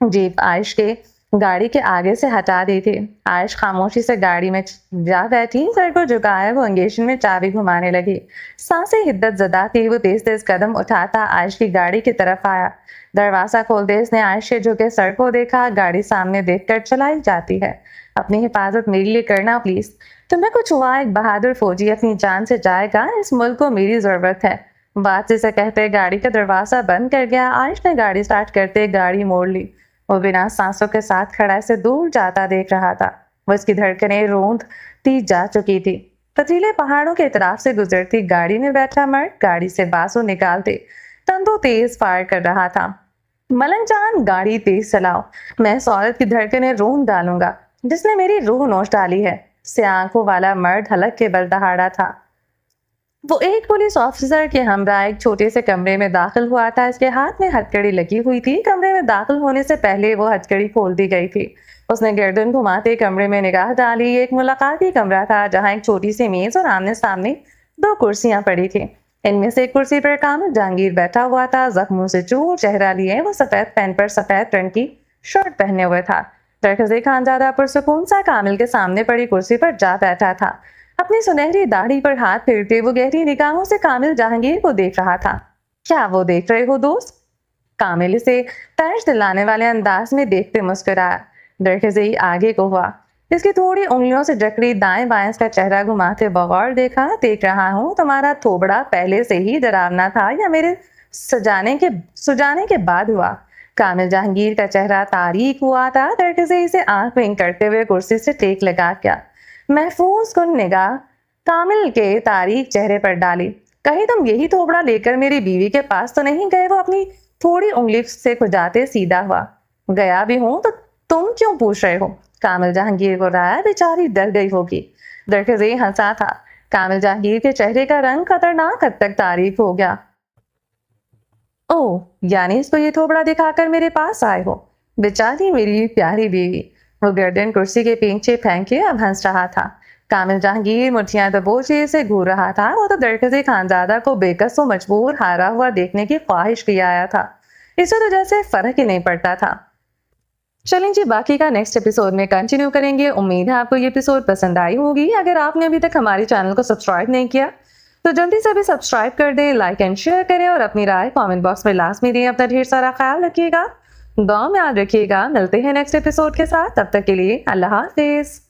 जेब आयश के गाड़ी के आगे से हटा दी थी। आयश खामोशी से गाड़ी में जा बैठी। सर को झुकाया वो अंगेशन में चाबी घुमाने लगी। सांसें हिद्दत ज़दा थी। वो तेज तेज कदम उठाता आयश की गाड़ी की तरफ आया। दरवाजा खोलते इसने आयश के झुके सर को देखा। गाड़ी सामने देखकर चलाई जाती है। अपनी हिफाजत मेरे लिए करना प्लीज। तुम्हें कुछ हुआ एक बहादुर फौजी अपनी जान से जाएगा। इस मुल्क को मेरी जरूरत है। बात से कहते गाड़ी का दरवाजा बंद कर गया। आयश ने गाड़ी स्टार्ट करते गाड़ी मोड़ ली। वो बिना सांसों के साथ खड़ा से दूर जाता देख रहा था। वो इसकी धड़कनें रोंदती जा चुकी थी। पथरीले पहाड़ों के इतराफ से गुजरती गाड़ी में बैठा मर्द गाड़ी से बांसुर निकालते तंबू तेज फायर कर रहा था। मलंग जान गाड़ी तेज चलाओ, मैं इस औरत की धड़कनें रोंद डालूंगा जिसने मेरी रूह नोच डाली है। से आंखों वाला मर्द हलक के बल दहाड़ा था। वो एक पुलिस ऑफिसर के हमरा एक छोटे से कमरे में दाखिल हुआ था। इसके हाथ में हथकड़ी लगी हुई थी। कमरे में दाखिल होने से पहले वो हथकड़ी खोल दी गई थी। उसने गर्दन घुमाते कमरे में निगाह डाली। एक मुलाकाती कमरा था जहां एक छोटी सी मेज और आमने सामने 2 कुर्सियां पड़ी थी। इनमें से एक कुर्सी पर कामिल जहांगीर बैठा हुआ था। जख्मों से चूर चेहरा लिए वो सफेद पैंट पर सफेद रंग की शर्ट पहने हुए था। दरखज़े खानजादा पुरसुकून सा कामिल के सामने पड़ी कुर्सी पर जा बैठा था। अपनी सुनहरी दाढ़ी पर हाथ फेरते वो गहरी निगाहों से कामिल जहांगीर को देख रहा था। क्या वो देख रहे हो दोस्त? कामिल इसे तर्ज दिलाने वाले अंदाज में देखते मुस्कुराया। दरखज़े आगे को हुआ। इसकी थोड़ी उंगलियों से जकड़ी दाएं बाएं इसका चेहरा घुमाते बगौर देखा। देख रहा हूँ तुम्हारा थोबड़ा पहले से ही डरावना था या मेरे सुजाने के बाद हुआ? कामिल जहांगीर का चेहरा तारीक हुआ था। दरखज़े इसे आंख विंग करते हुए कुर्सी से टेक लगा क्या महफूज कुन निगाह कामिल के तारीक चेहरे पर डाली। कहीं तुम यही थोबड़ा लेकर मेरी बीवी के पास तो नहीं गए? वो अपनी थोड़ी उंगली से खुजाते सीधा हुआ। गया भी हूं तो तुम क्यों पूछ रहे हो? कामिल जहांगीर को राया बेचारी डर गई होगी। दरखज़े हंसा था। कामिल जहांगीर के चेहरे का रंग खतरनाक हद तक तारीक हो गया। ओह, यानी इसको ये थोबड़ा दिखाकर मेरे पास आए हो? बेचारी मेरी प्यारी बीवी। वो गर्दन कुर्सी के पीछे फेंके अब हंस रहा था। कामिल जहांगीर मुठियां दबोचे से घूर रहा था। वो तो दरखज़े खानजादा को बेकस व मजबूर हारा हुआ देखने की ख्वाहिश लिए आया था। इसे तो जैसे फर्क ही नहीं पड़ता था। चलें जी, बाकी का नेक्स्ट एपिसोड में कंटिन्यू करेंगे। उम्मीद है आपको ये एपिसोड पसंद आई होगी। अगर आपने अभी तक हमारे चैनल को सब्सक्राइब नहीं किया तो जल्दी से भी सब्सक्राइब कर दें, लाइक एंड शेयर करें और अपनी राय कमेंट बॉक्स में लाजमी दें। अपना ढेर सारा ख्याल रखिएगा, दुआ में याद रखिएगा। मिलते हैं नेक्स्ट एपिसोड के साथ। तब तक के लिए अल्लाह हाफिज।